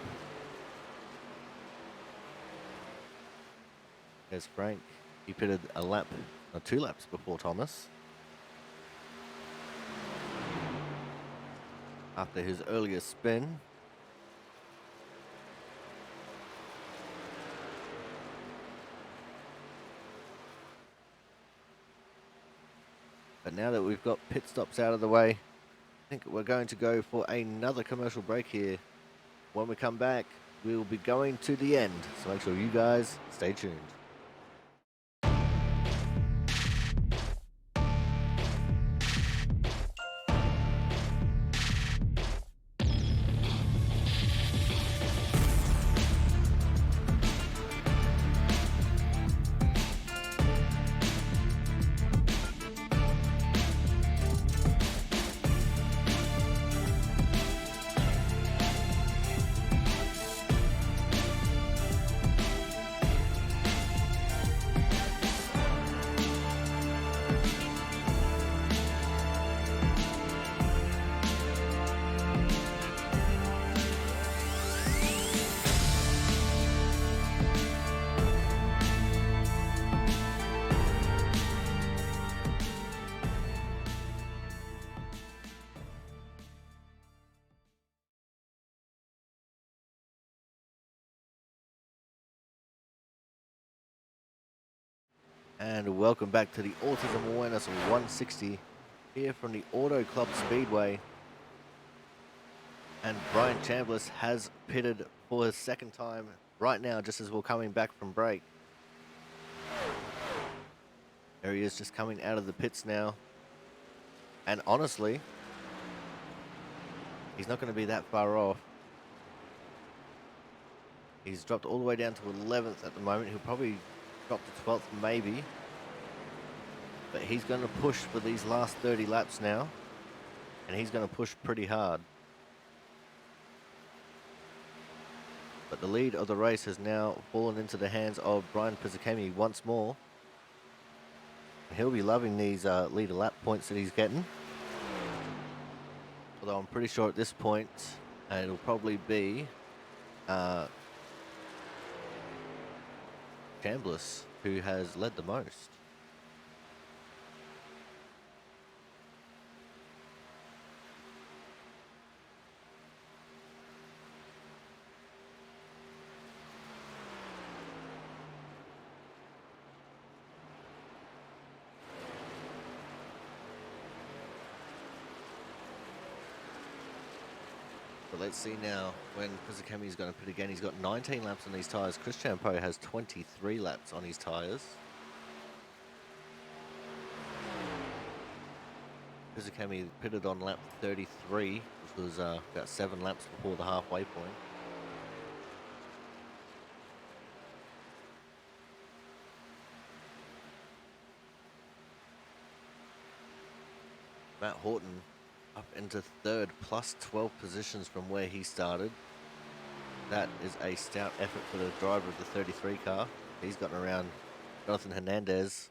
There's Frank. He pitted a lap, or 2 laps before Thomas. After his earlier spin. But now that we've got pit stops out of the way, I think we're going to go for another commercial break here. When we come back, we'll be going to the end. So make sure you guys stay tuned. And welcome back to the Autism Awareness 160 here from the Auto Club Speedway. And Brian Chambliss has pitted for his second time right now, just as we're coming back from break. There he is, just coming out of the pits now. And honestly, he's not going to be that far off. He's dropped all the way down to 11th at the moment. He'll probably drop to 12th maybe. But he's going to push for these last 30 laps now. And he's going to push pretty hard. But the lead of the race has now fallen into the hands of Brian Pizzicami once more. He'll be loving these leader lap points that he's getting. Although I'm pretty sure at this point it'll probably be Chambliss who has led the most. But let's see now when Pizzicami is going to pit again. He's got 19 laps on these tyres. Chris Champeau has 23 laps on his tyres. Pizzicami pitted on lap 33, which was about 7 laps before the halfway point. Matt Horton up into third, plus 12 positions from where he started. That is a stout effort for the driver of the 33 car. He's gotten around Jonathan Hernandez.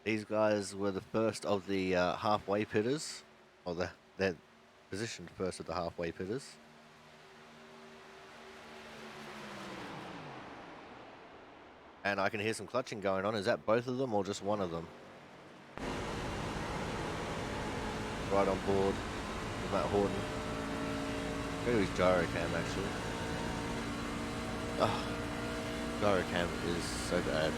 These guys were the first of the halfway pitters, or they're positioned first of the halfway pitters. And I can hear some clutching going on. Is that both of them or just one of them? Right on board with Matt Horton. Go to his gyro cam actually. Oh, gyro cam is so bad.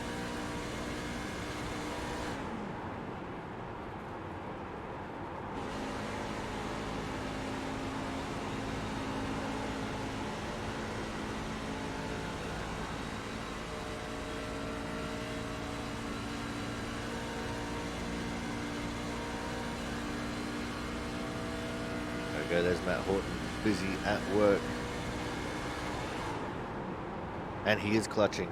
There we go, there's Matt Horton, busy at work. And he is clutching.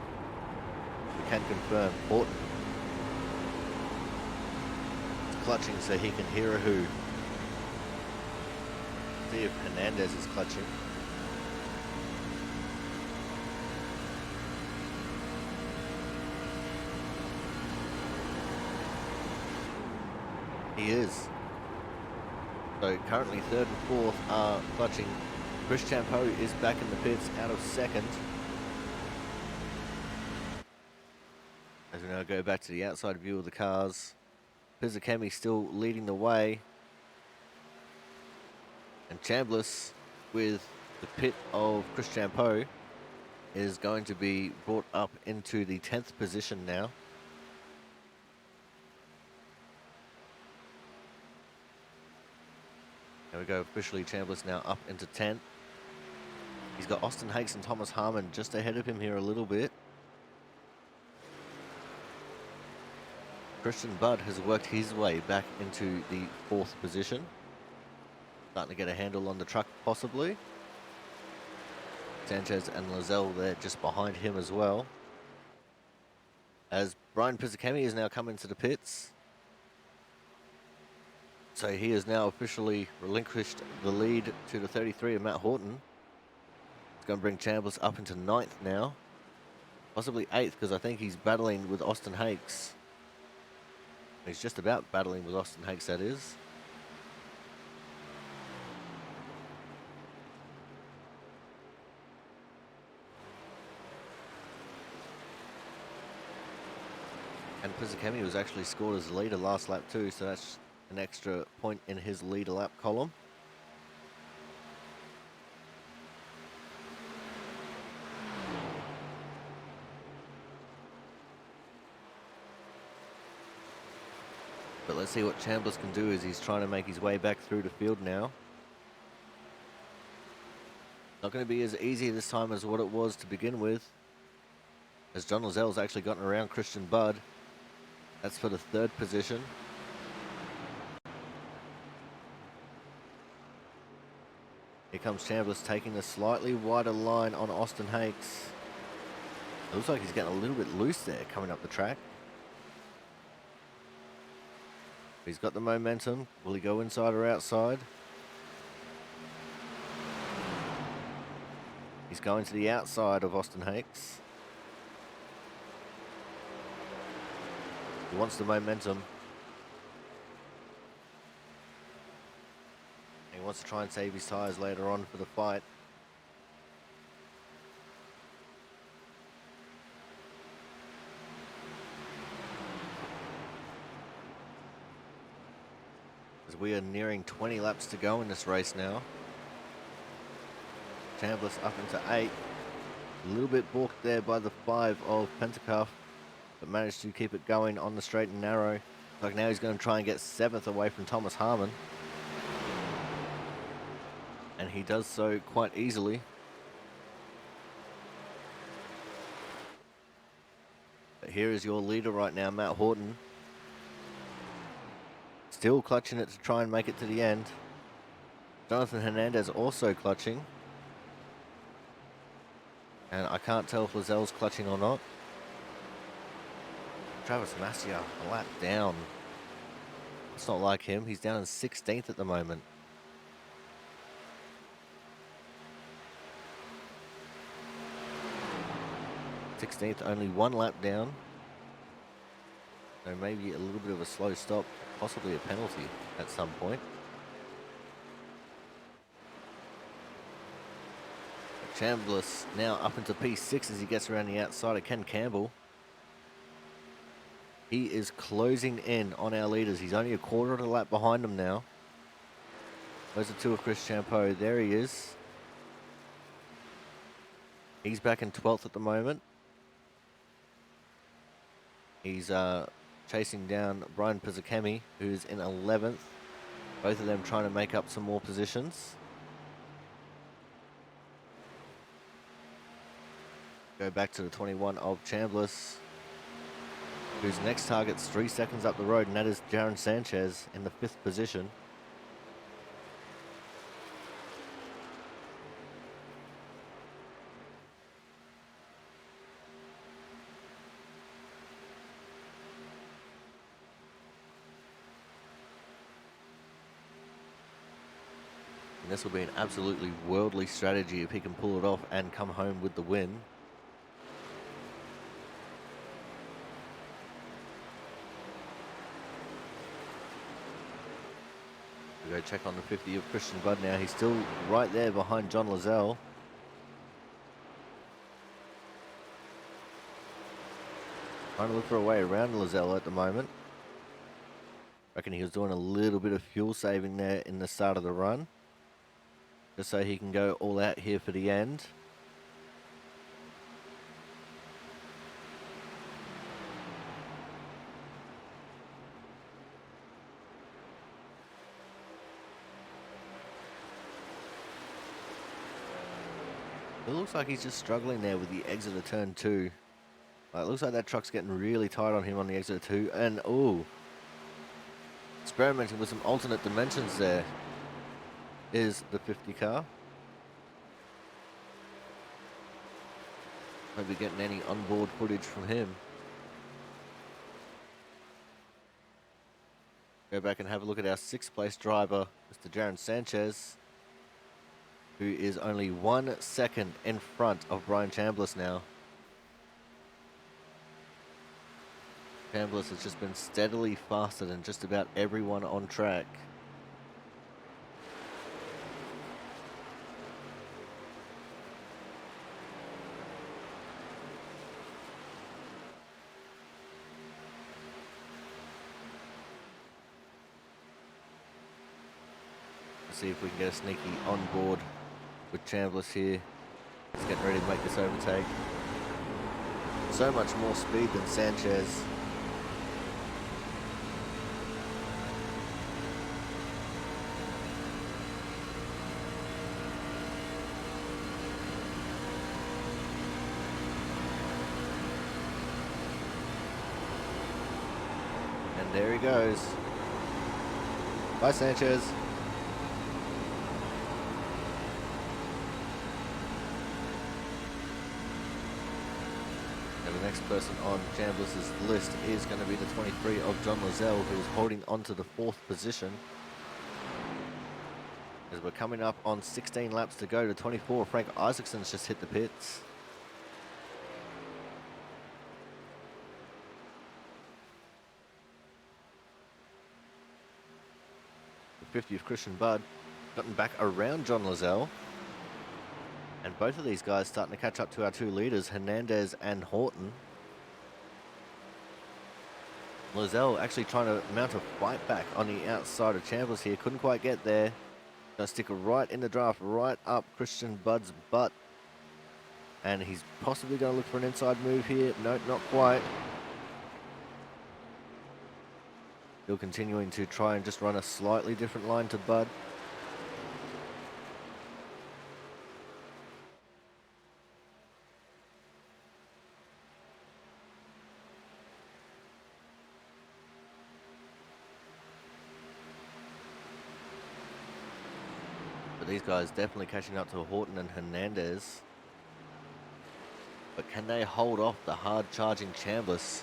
We can confirm, Horton is clutching so he can hear a who. See if Hernandez is clutching. He is. So currently third and fourth are clutching. Chris Champeau is back in the pits out of second. As we now go back to the outside view of the cars. Pizzakemi still leading the way. And Chambliss with the pit of Chris Champeau is going to be brought up into the 10th position now. There we go, officially Chambliss now up into 10th. He's got Austin Hakes and Thomas Harmon just ahead of him here a little bit. Christian Budd has worked his way back into the 4th position. Starting to get a handle on the truck possibly. Sanchez and Lozelle there just behind him as well. As Brian Pizzakemi has now come into the pits. So he has now officially relinquished the lead to the 33 of Matt Horton. It's going to bring Chambliss up into 9th now. Possibly 8th because I think he's battling with Austin Hakes. He's just about battling with Austin Hakes, that is. And Pizzakemi was actually scored as leader last lap too, so that's an extra point in his leader lap column. But let's see what Chambliss can do as he's trying to make his way back through the field now. Not going to be as easy this time as what it was to begin with, as John Lozelle's actually gotten around Christian Budd. That's for the 3rd position. Here comes Chambliss taking a slightly wider line on Austin Hakes. It looks like he's getting a little bit loose there coming up the track. He's got the momentum. Will he go inside or outside? He's going to the outside of Austin Hakes. He wants the momentum. He wants to try and save his tyres later on for the fight. As we are nearing 20 laps to go in this race now. Chambliss up into 8th. A little bit balked there by the 5 of Pentacuff, but managed to keep it going on the straight and narrow. Like now he's going to try and get 7th away from Thomas Harmon. And he does so quite easily. But here is your leader right now, Matt Horton. Still clutching it to try and make it to the end. Jonathan Hernandez also clutching. And I can't tell if Lozelle's clutching or not. Travis Masia, a lap down. It's not like him. He's down in 16th at the moment. 16th, only 1 lap down. So maybe a little bit of a slow stop, possibly a penalty at some point. Chambliss now up into P6 as he gets around the outside of Ken Campbell. He is closing in on our leaders. He's only a quarter of a lap behind them now. Those are 2 of Chris Champeau. There he is. He's back in 12th at the moment. He's chasing down Brian Pizzakemi, who's in 11th. Both of them trying to make up some more positions. Go back to the 21 of Chambliss, whose next target's 3 seconds up the road, and that is Jaron Sanchez in the 5th position. And this will be an absolutely worldly strategy if he can pull it off and come home with the win. We go check on the 50 of Christian Budd now. He's still right there behind John Lozelle. Trying to look for a way around Lozelle at the moment. Reckon he was doing a little bit of fuel saving there in the start of the run, just so he can go all out here for the end. It looks like he's just struggling there with the exit of turn 2. It looks like that truck's getting really tight on him on the exit of 2. And, oh, experimenting with some alternate dimensions there is the 50 car. Won't be getting any onboard footage from him. Go back and have a look at our 6th place driver, Mr. Jaron Sanchez, who is only 1 second in front of Brian Chambliss now. Chambliss has just been steadily faster than just about everyone on track. Let's see if we can get a sneaky on board with Chambliss here. He's getting ready to make this overtake. So much more speed than Sanchez. And there he goes. Bye, Sanchez. The next person on Chambliss's list is going to be the 23 of John Lozelle, who is holding on to the 4th position. As we're coming up on 16 laps to go to 24, Frank Isaacson's just hit the pits. The 50 of Christian Budd gotten back around John Lozelle. And both of these guys starting to catch up to our 2 leaders, Hernandez and Horton. Lozelle actually trying to mount a fight back on the outside of Chambliss here. Couldn't quite get there. Gonna stick it right in the draft, right up Christian Budd's butt. And he's possibly going to look for an inside move here. Nope, not quite. Still continuing to try and just run a slightly different line to Budd. But these guys definitely catching up to Horton and Hernandez. But can they hold off the hard-charging Chambliss?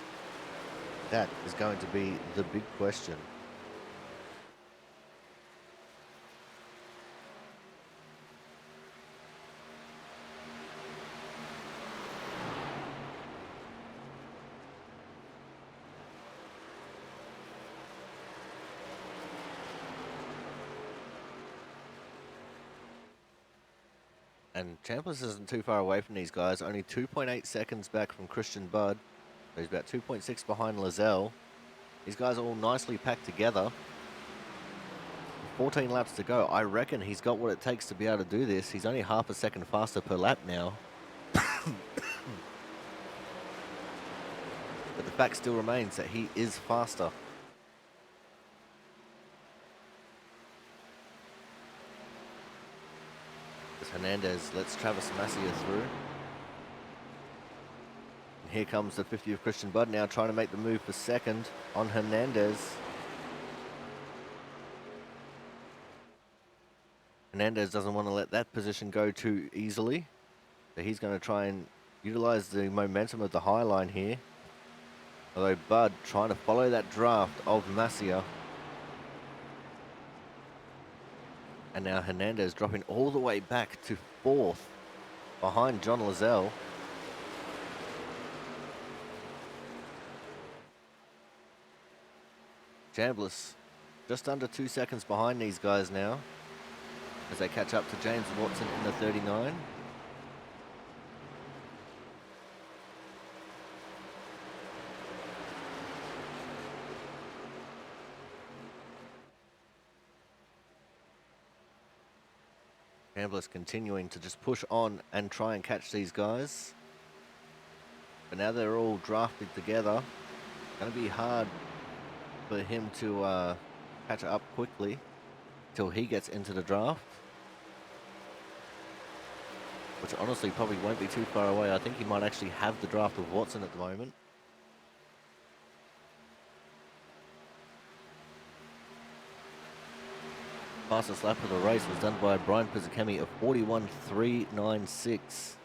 That is going to be the big question. And Chambliss isn't too far away from these guys, only 2.8 seconds back from Christian Budd. He's about 2.6 behind Lozelle. These guys are all nicely packed together. 14 laps to go. I reckon he's got what it takes to be able to do this. He's only half a second faster per lap now. But the fact still remains that he is faster. Hernandez lets Travis Massier through. And here comes the 50 of Christian Budd now trying to make the move for second on Hernandez. Hernandez doesn't want to let that position go too easily. So he's going to try and utilize the momentum of the high line here. Although Budd trying to follow that draft of Massier. And now Hernandez dropping all the way back to 4th behind John Lizelle. Chambliss just under 2 seconds behind these guys now as they catch up to James Watson in the 39. Chambliss continuing to just push on and try and catch these guys. But now they're all drafted together. Going to be hard for him to catch up quickly till he gets into the draft. Which honestly probably won't be too far away. I think he might actually have the draft of Watson at the moment. Fastest lap of the race was done by Brian Pizzicemi of 41.396.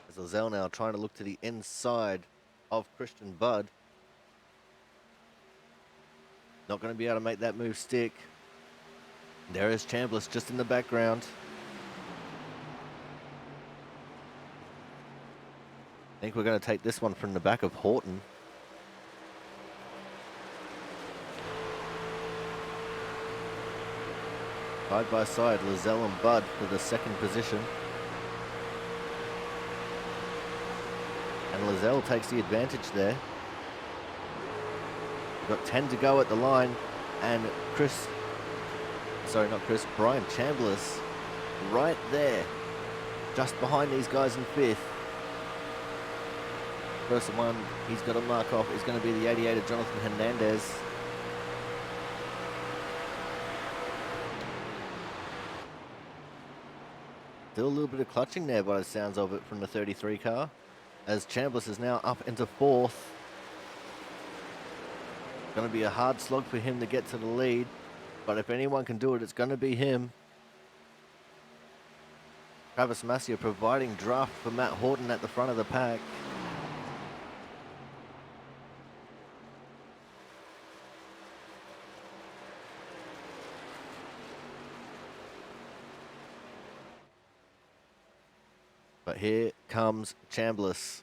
As Lizelle now trying to look to the inside of Christian Budd. Not going to be able to make that move stick. There is Chambliss just in the background. I think we're going to take this one from the back of Horton. Side by side, Lizelle and Budd for the second position. And Lizelle takes the advantage there. We've got 10 to go at the line, and Brian Chambliss right there, just behind these guys in 5th. First one he's got to mark off is going to be the 88 of Jonathan Hernandez. Still a little bit of clutching there by the sounds of it from the 33 car, as Chambliss is now up into 4th. Going to be a hard slog for him to get to the lead, but if anyone can do it, it's going to be him. Travis Massier providing draft for Matt Horton at the front of the pack. But here comes Chambliss.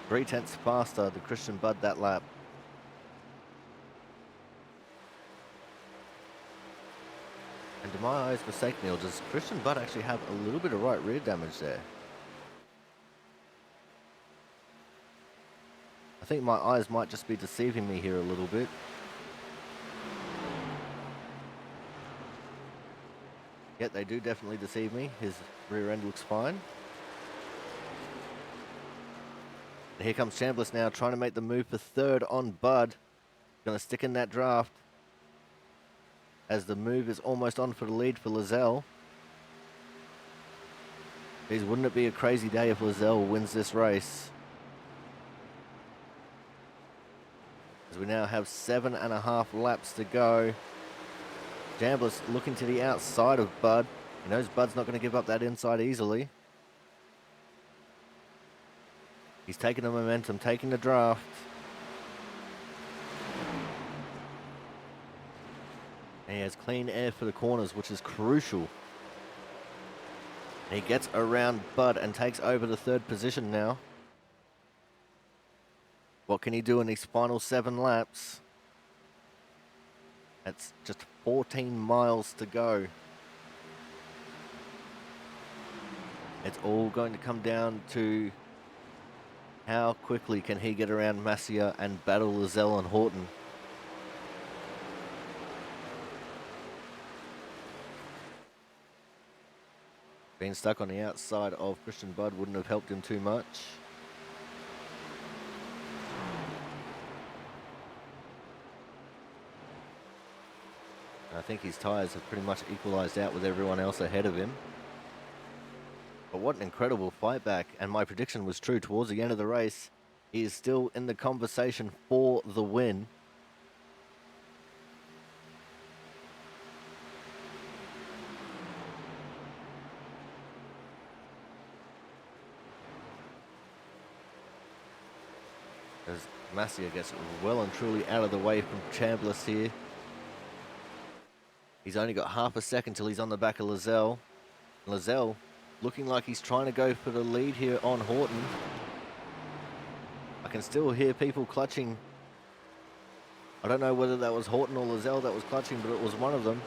Three-tenths faster than Christian Budd that lap. And do my eyes mistake me, or does Christian Budd actually have a little bit of right rear damage there? I think my eyes might just be deceiving me here a little bit. Yet they do definitely deceive me. His rear end looks fine. And here comes Chambliss now trying to make the move for 3rd on Budd. Going to stick in that draft as the move is almost on for the lead for Lizelle. Geez, wouldn't it be a crazy day if Lizelle wins this race? As we now have 7.5 laps to go. Chambliss looking to the outside of Budd. He knows Budd's not going to give up that inside easily. He's taking the momentum, taking the draft. And he has clean air for the corners, which is crucial. And he gets around Budd and takes over the 3rd position now. What can he do in these final 7 laps? That's just 14 miles to go. It's all going to come down to how quickly can he get around Massier and battle Lizelle and Horton. Being stuck on the outside of Christian Budd wouldn't have helped him too much. I think his tyres have pretty much equalised out with everyone else ahead of him. But what an incredible fight back, and my prediction was true. Towards the end of the race, he is still in the conversation for the win. as Masia gets well and truly out of the way from Chambliss here. He's only got half a second till he's on the back of Lizelle. Lizelle looking like he's trying to go for the lead here on Horton. I can still hear people clutching. I don't know whether that was Horton or Lizelle that was clutching, but it was one of them.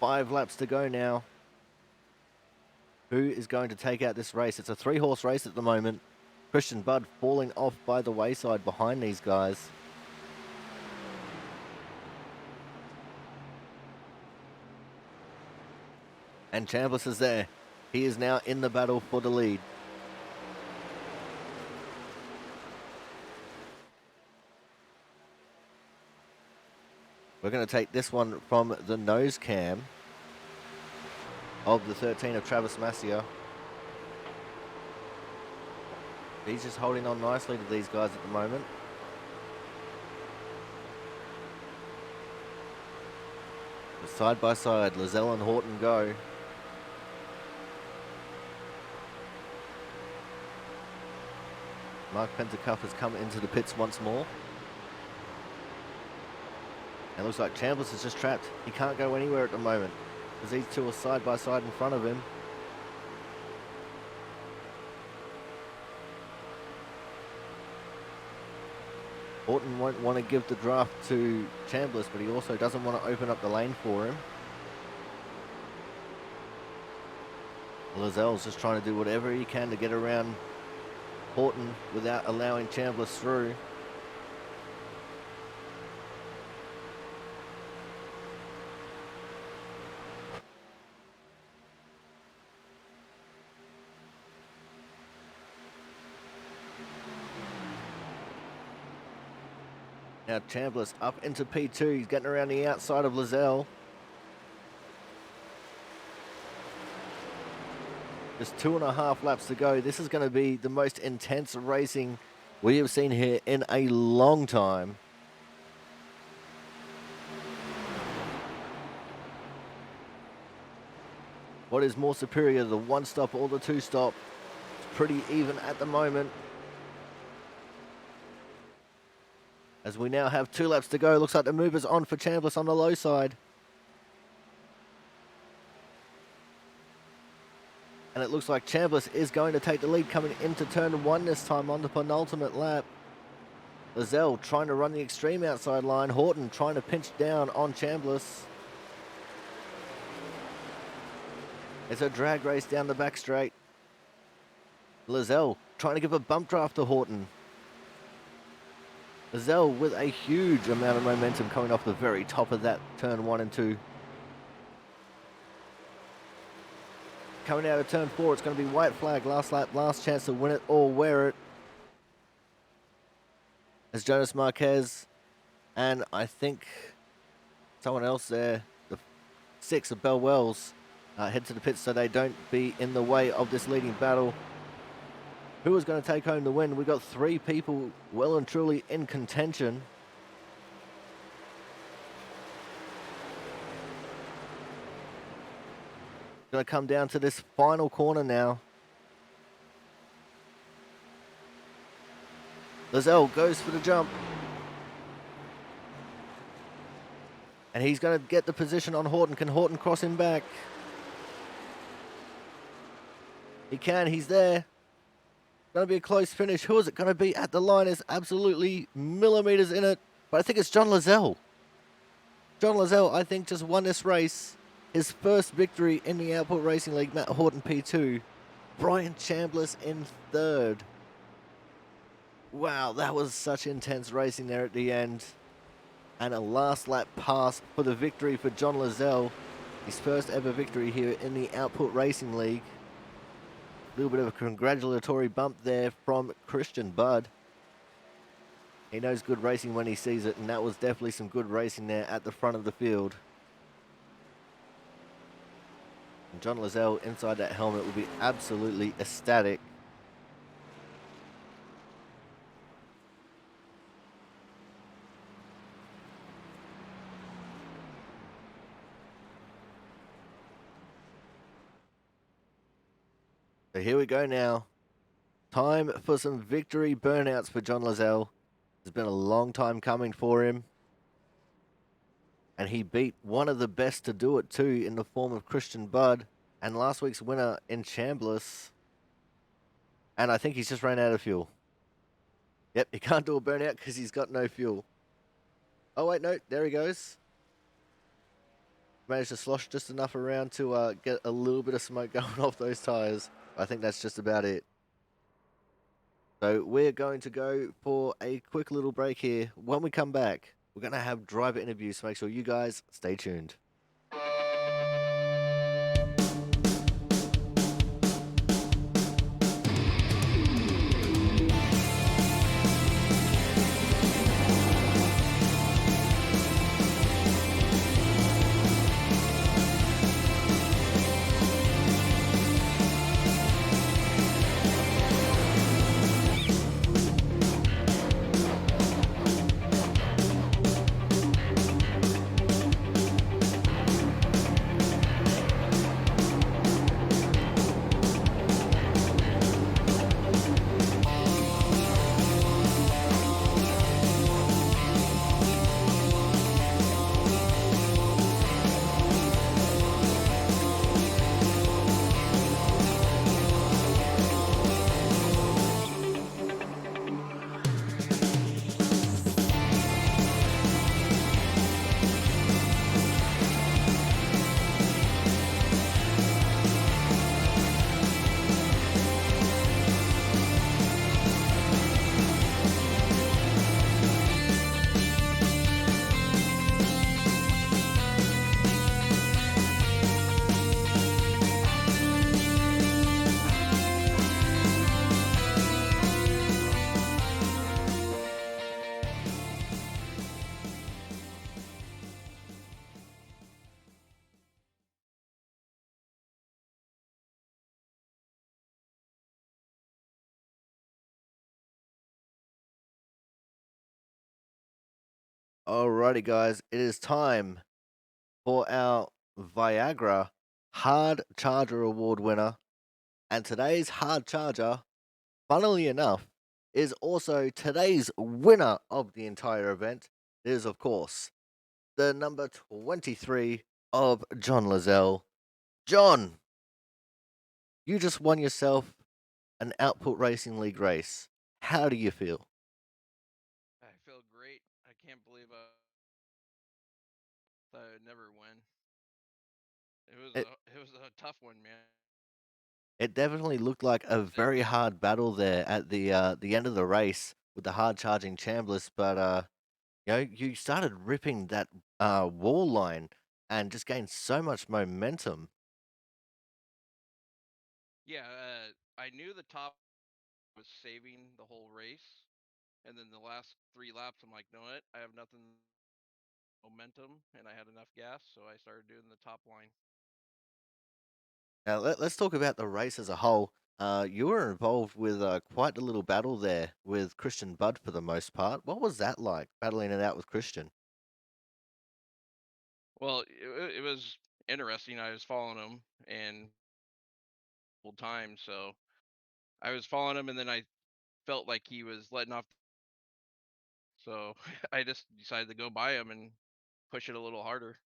5 laps to go now. Who is going to take out this race? It's a 3-horse race at the moment. Christian Budd falling off by the wayside behind these guys. And Chambliss is there. He is now in the battle for the lead. We're going to take this one from the nose cam of the 13 of Travis Masia. He's just holding on nicely to these guys at the moment. But side by side, Lizelle and Horton go. Mark Pentacuff has come into the pits once more. And it looks like Chambliss is just trapped. He can't go anywhere at the moment because these two are side by side in front of him. Horton won't want to give the draft to Chambliss, but he also doesn't want to open up the lane for him. Lizelle's just trying to do whatever he can to get around Horton without allowing Chambliss through. Now Chambliss up into P2. He's getting around the outside of Lizelle. Just 2.5 laps to go. This is going to be the most intense racing we have seen here in a long time. What is more superior, the 1-stop or the 2-stop? It's pretty even at the moment. As we now have 2 laps to go. Looks like the move is on for Chambliss on the low side. And it looks like Chambliss is going to take the lead coming into turn 1 this time on the penultimate lap. Lizelle trying to run the extreme outside line. Horton trying to pinch down on Chambliss. It's a drag race down the back straight. Lizelle trying to give a bump draft to Horton. Lizelle with a huge amount of momentum coming off the very top of that turn 1 and 2. Coming out of turn 4, it's going to be white flag, last lap, last chance to win it or wear it. As Jonas Marquez and I think someone else there, the 6 of Bell Wells, head to the pits so they don't be in the way of this leading battle. Who is going to take home the win? We've got 3 people well and truly in contention. Going to come down to this final corner now. Lizelle goes for the jump. And he's going to get the position on Horton. Can Horton cross him back? He can. He's there. Going to be a close finish. Who is it going to be at the line? Is absolutely millimeters in it. But I think it's John Lizelle. John Lizelle, I think, just won this race. His first victory in the Output Racing League. Matt Horton P2. Brian Chambliss in 3rd. Wow, that was such intense racing there at the end. And a last lap pass for the victory for John Lizelle. His first ever victory here in the Output Racing League. A little bit of a congratulatory bump there from Christian Budd. He knows good racing when he sees it, and that was definitely some good racing there at the front of the field. And John Lizelle inside that helmet will be absolutely ecstatic. So here we go now. Time for some victory burnouts for John Lazelle. It's been a long time coming for him. And he beat one of the best to do it too in the form of Christian Budd and last week's winner in Chambliss. And I think he's just ran out of fuel. Yep, he can't do a burnout because he's got no fuel. Oh, wait, no, there he goes. Managed to slosh just enough around to get a little bit of smoke going off those tyres. I think that's just about it. So we're going to go for a quick little break here. When we come back, we're going to have driver interviews, so make sure you guys stay tuned. Alrighty, guys, it is time for our Viagra Hard Charger Award winner. And today's Hard Charger, funnily enough, is also today's winner of the entire event. It is, of course, the number 23 of John Lazelle. John, you just won yourself an Output Racing League race. How do you feel? I feel great. I can't believe I would never win. It, It was a tough one, man. it definitely looked like a very hard battle there at the end of the race with the hard charging Chambliss, but you started ripping that wall line and just gained so much momentum. Yeah, I knew the top was saving the whole race, and then the last 3 laps, I'm like, no, what? I have nothing momentum, and I had enough gas, so I started doing the top line. Now let's talk about the race as a whole. You were involved with quite a little battle there with Christian Budd for the most part. What was that like, battling it out with Christian? Well, it was interesting. I was following him and full time, so I was following him, and then I felt like he was letting off. So I just decided to go by him and push it a little harder.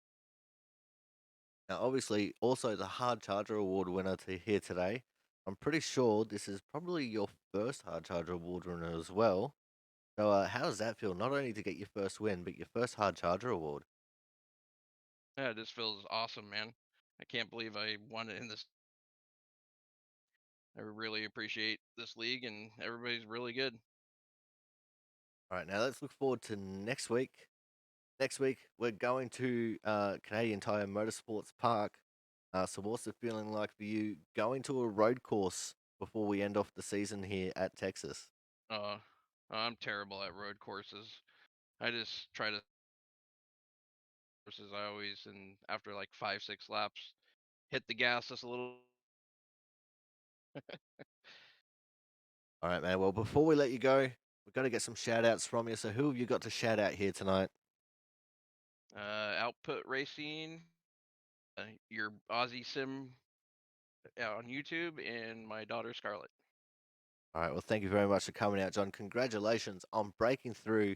Now, obviously, also the Hard Charger Award winner to here today. I'm pretty sure this is probably your first Hard Charger Award winner as well. So, how does that feel? Not only to get your first win, but your first Hard Charger Award. Yeah, this feels awesome, man. I can't believe I won it in this. I really appreciate this league, and everybody's really good. All right, now let's look forward to next week. Next week, we're going to Canadian Tire Motorsports Park. So, what's the feeling like for you going to a road course before we end off the season here at Texas? Uh, I'm terrible at road courses. I just try to courses. I always, and after like 5, 6 laps, hit the gas just a little. All right, man. Well, before we let you go, we've got to get some shout outs from you. So, who have you got to shout out here tonight? Output Racing, your Aussie Sim on YouTube, and my daughter Scarlett. All right. Well, thank you very much for coming out, John. Congratulations on breaking through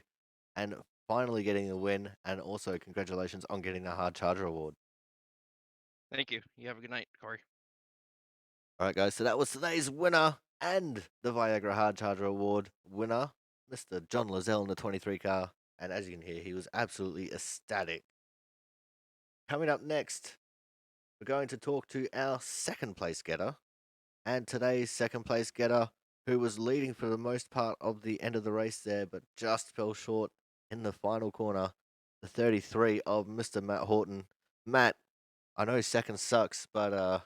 and finally getting the win, and also congratulations on getting the Hard Charger Award. Thank you. You have a good night, Corey. All right, guys. So that was today's winner and the Viagra Hard Charger Award winner, Mr. John Lozelle in the 23 car. And as you can hear, he was absolutely ecstatic. Coming up next, we're going to talk to our second place getter. And today's second place getter, who was leading for the most part of the end of the race there, but just fell short in the final corner, the 33 of Mr. Matt Horton. Matt, I know second sucks, but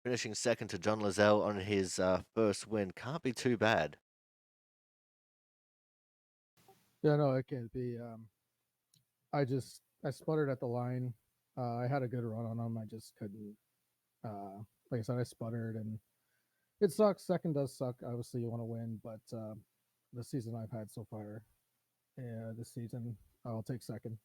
finishing second to John Lozelle on his first win can't be too bad. Yeah, no, it can't be. I sputtered at the line. I had a good run on them. I just couldn't. Like I said, I sputtered, and it sucks. Second does suck. Obviously, you want to win, but the season I've had so far, this season, I'll take second.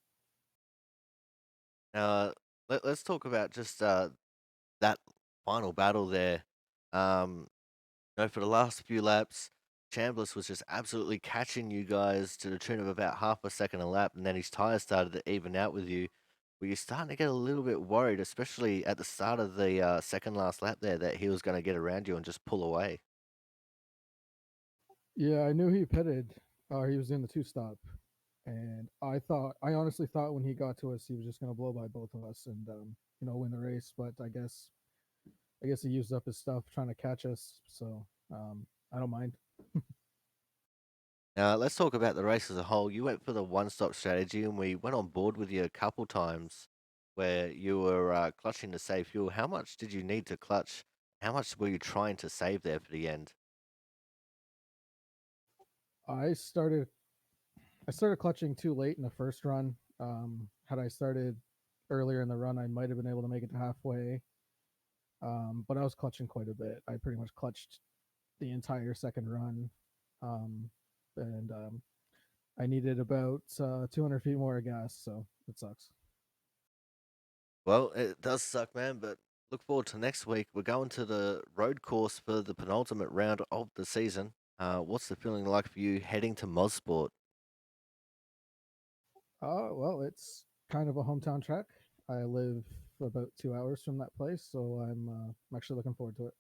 Uh, let's talk about just that final battle there. Um, for the last few laps, Chambliss was just absolutely catching you guys to the tune of about half a second a lap, and then his tires started to even out with you. Were you starting to get a little bit worried, especially at the start of the second last lap there, that he was going to get around you and just pull away? Yeah, I knew he pitted. He was in the two stop, and I honestly thought when he got to us, he was just going to blow by both of us and win the race. But I guess he used up his stuff trying to catch us. So I don't mind. Now, let's talk about the race as a whole. You went for the one-stop strategy, and we went on board with you a couple times where you were clutching to save fuel. How much did you need to clutch? How much were you trying to save there for the end? I started I started clutching too late in the first run. Had I started earlier in the run, I might have been able to make it to halfway. But I was clutching quite a bit. I pretty much clutched the entire second run, um, and I needed about 200 feet more of gas, so it sucks. Well, it does suck, man, but look forward to next week. We're going to the road course for the penultimate round of the season. What's the feeling like for you heading to Mosport? Well, it's kind of a hometown track. I live about 2 hours from that place, so I'm actually looking forward to it.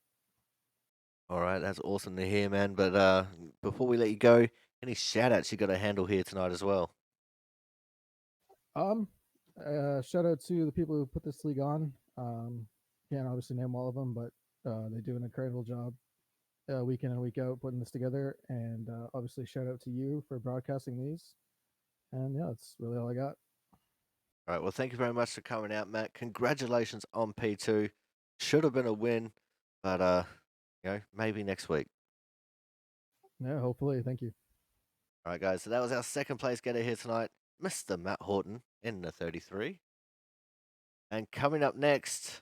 All right, that's awesome to hear, man. But before we let you go, any shout outs you got to handle here tonight as well? Um, Shout out to the people who put this league on. Can't obviously name all of them, but they do an incredible job week in and week out putting this together. And obviously, shout out to you for broadcasting these. And yeah, that's really all I got. All right, well, thank you very much for coming out, Matt. Congratulations on P2. Should have been a win, but maybe next week. Yeah, hopefully. Thank you. All right, guys, so that was our second place getter here tonight, Mr. Matt Horton in the 33. And coming up next,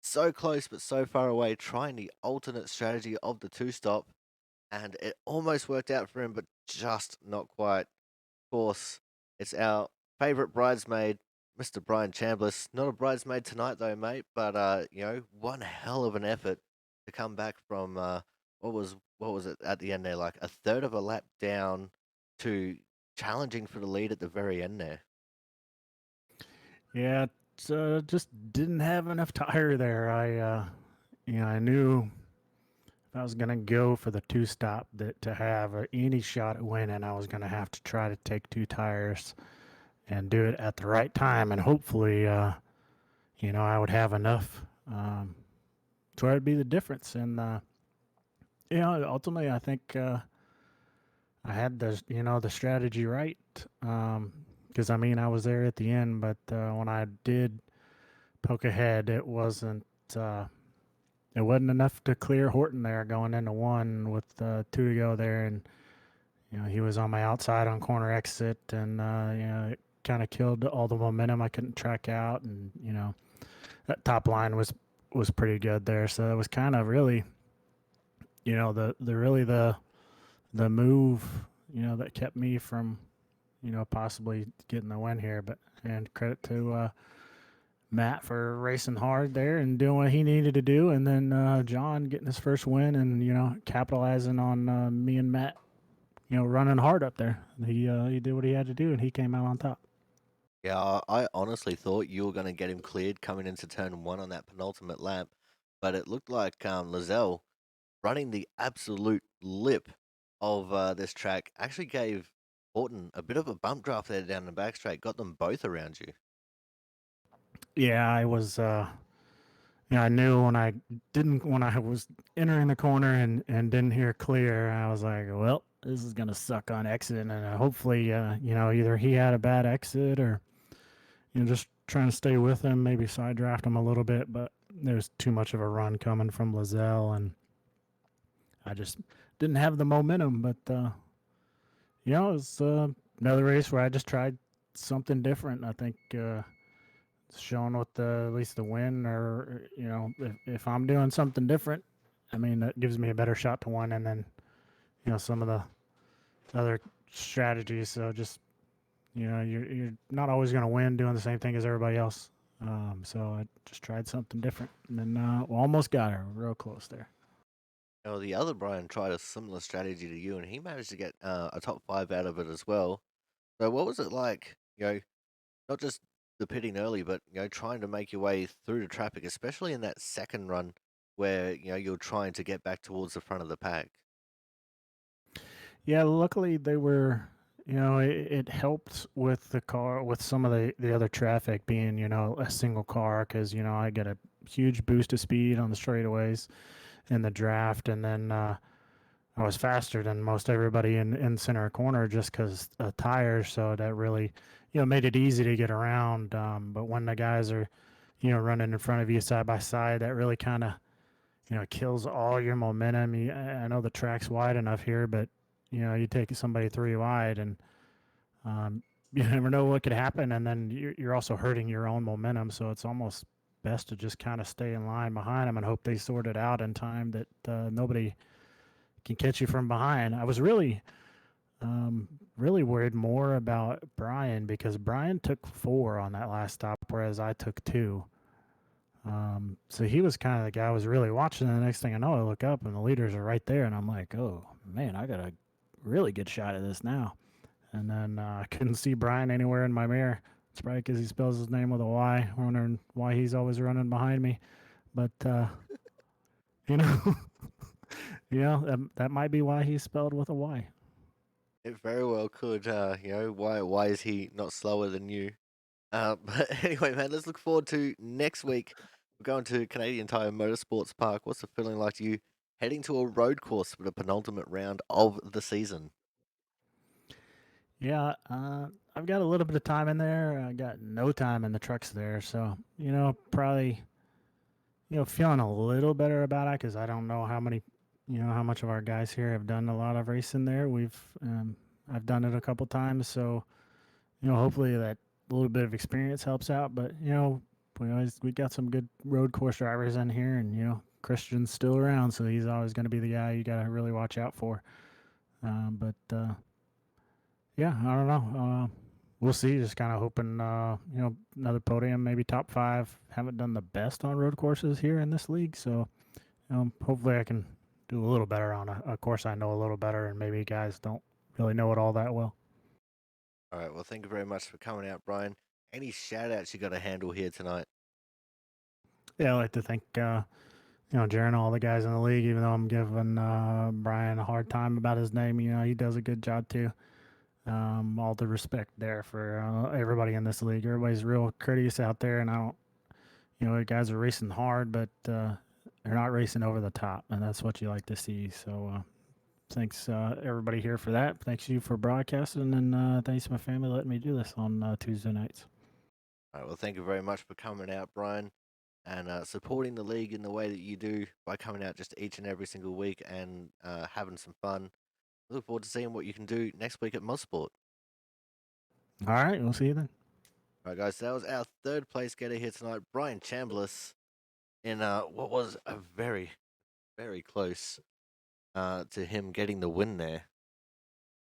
so close but so far away, trying the alternate strategy of the two stop, and it almost worked out for him, but just not quite. Of course, it's our favorite bridesmaid, Mr. Brian Chambliss. Not a bridesmaid tonight, though, mate, but one hell of an effort to come back from what was it at the end there, like a third of a lap down to challenging for the lead at the very end there. Yeah, just didn't have enough tire there. I knew if I was gonna go for the two stop that to have any shot at winning, I was gonna have to try to take two tires and do it at the right time, and hopefully, I would have enough to where it'd be the difference. And ultimately, I think I had the strategy right. Because I was there at the end, but when I did poke ahead, it wasn't enough to clear Horton there going into one with two to go there, and he was on my outside on corner exit, and it kind of killed all the momentum. I couldn't track out, and that top line was pretty good there, so it was kind of really, the move, that kept me from possibly getting the win here. And credit to Matt for racing hard there and doing what he needed to do, and then John getting his first win and capitalizing on me and Matt, running hard up there. He did what he had to do, and he came out on top. Yeah, I honestly thought you were going to get him cleared coming into turn one on that penultimate lap, but it looked like Lizelle running the absolute lip of this track actually gave Horton a bit of a bump draft there down the back straight, got them both around you. Yeah, I was. I knew when I was entering the corner and didn't hear clear, I was like, well, this is gonna suck on exit, and hopefully, either he had a bad exit or just trying to stay with him, maybe side draft him a little bit, but there's too much of a run coming from Lizelle, and I just didn't have the momentum. But it was another race where I just tried something different. I think showing with at least the win, or if I'm doing something different, I mean that gives me a better shot to win, and then some of the other strategies. So just you're not always going to win doing the same thing as everybody else. So I just tried something different, and then almost got her real close there. The other Brian tried a similar strategy to you, and he managed to get a top 5 out of it as well. So what was it like, not just the pitting early, but, trying to make your way through the traffic, especially in that second run where, you're trying to get back towards the front of the pack? Yeah, luckily they were. It helped with the car, with some of the other traffic being, a single car, because I get a huge boost of speed on the straightaways in the draft, and then I was faster than most everybody in center corner just because of tires. So that really, made it easy to get around. But when the guys are, running in front of you side by side, that really kind of, kills all your momentum. I know the track's wide enough here, but you take somebody 3 wide, and you never know what could happen. And then you're also hurting your own momentum. So it's almost best to just kind of stay in line behind them and hope they sort it out in time that nobody can catch you from behind. I was really worried more about Brian, because Brian took 4 on that last stop, whereas I took 2. So he was kind of the guy I was really watching. And the next thing I know, I look up and the leaders are right there, and I'm like, oh man, I got a really good shot at this now. And then I couldn't see Brian anywhere in my mirror. It's probably because he spells his name with a Y. Wondering why he's always running behind me. But you know, that might be why he's spelled with a Y. It very well could. Why is he not slower than you? But anyway, man, let's look forward to next week. We're going to Canadian Tire Motorsports Park. What's the feeling like to you heading to a road course for the penultimate round of the season? Yeah, I've got a little bit of time in there. I got no time in the trucks there, so probably feeling a little better about it, because I don't know how much of our guys here have done a lot of racing there. I've done it a couple times, so hopefully that little bit of experience helps out. But we got some good road course drivers in here, and Christian's still around, so he's always going to be the guy you got to really watch out for. But yeah, I don't know. We'll see. Just kind of hoping, another podium, maybe top 5. Haven't done the best on road courses here in this league, so hopefully I can do a little better on a course I know a little better, and maybe guys don't really know it all that well. All right. Well, thank you very much for coming out, Brian. Any shout outs you got to handle here tonight? Yeah, I'd like to thank Jaron and all the guys in the league. Even though I'm giving Brian a hard time about his name, he does a good job too. All the respect there for everybody in this league. Everybody's real courteous out there, and I don't, the guys are racing hard, but they're not racing over the top, and that's what you like to see. So thanks everybody here for that. Thanks you for broadcasting, and thanks to my family letting me do this on Tuesday nights. All right. Well, thank you very much for coming out, Brian, and supporting the league in the way that you do by coming out just each and every single week and having some fun. I look forward to seeing what you can do next week at Mosport. All right, we'll see you then. All right, guys, so that was our third place getter here tonight, Brian Chambliss, in what was a very, very close to him getting the win there.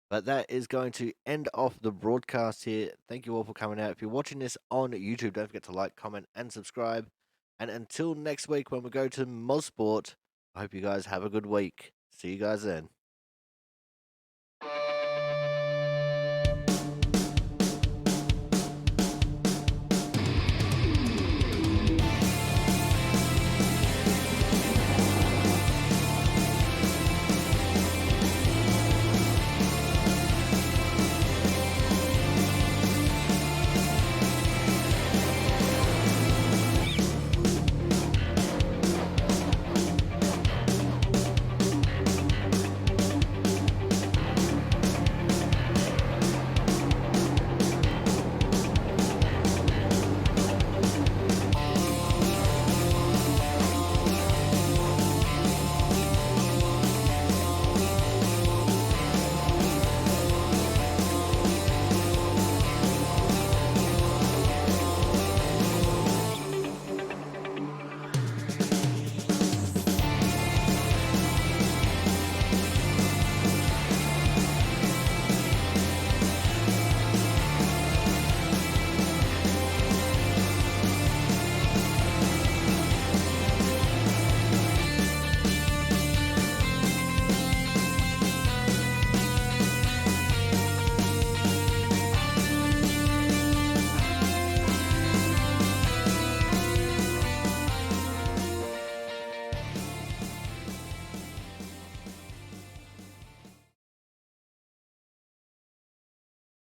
But that is going to end off the broadcast here. Thank you all for coming out. If you're watching this on YouTube, don't forget to like, comment, and subscribe. And until next week when we go to Mosport, I hope you guys have a good week. See you guys then.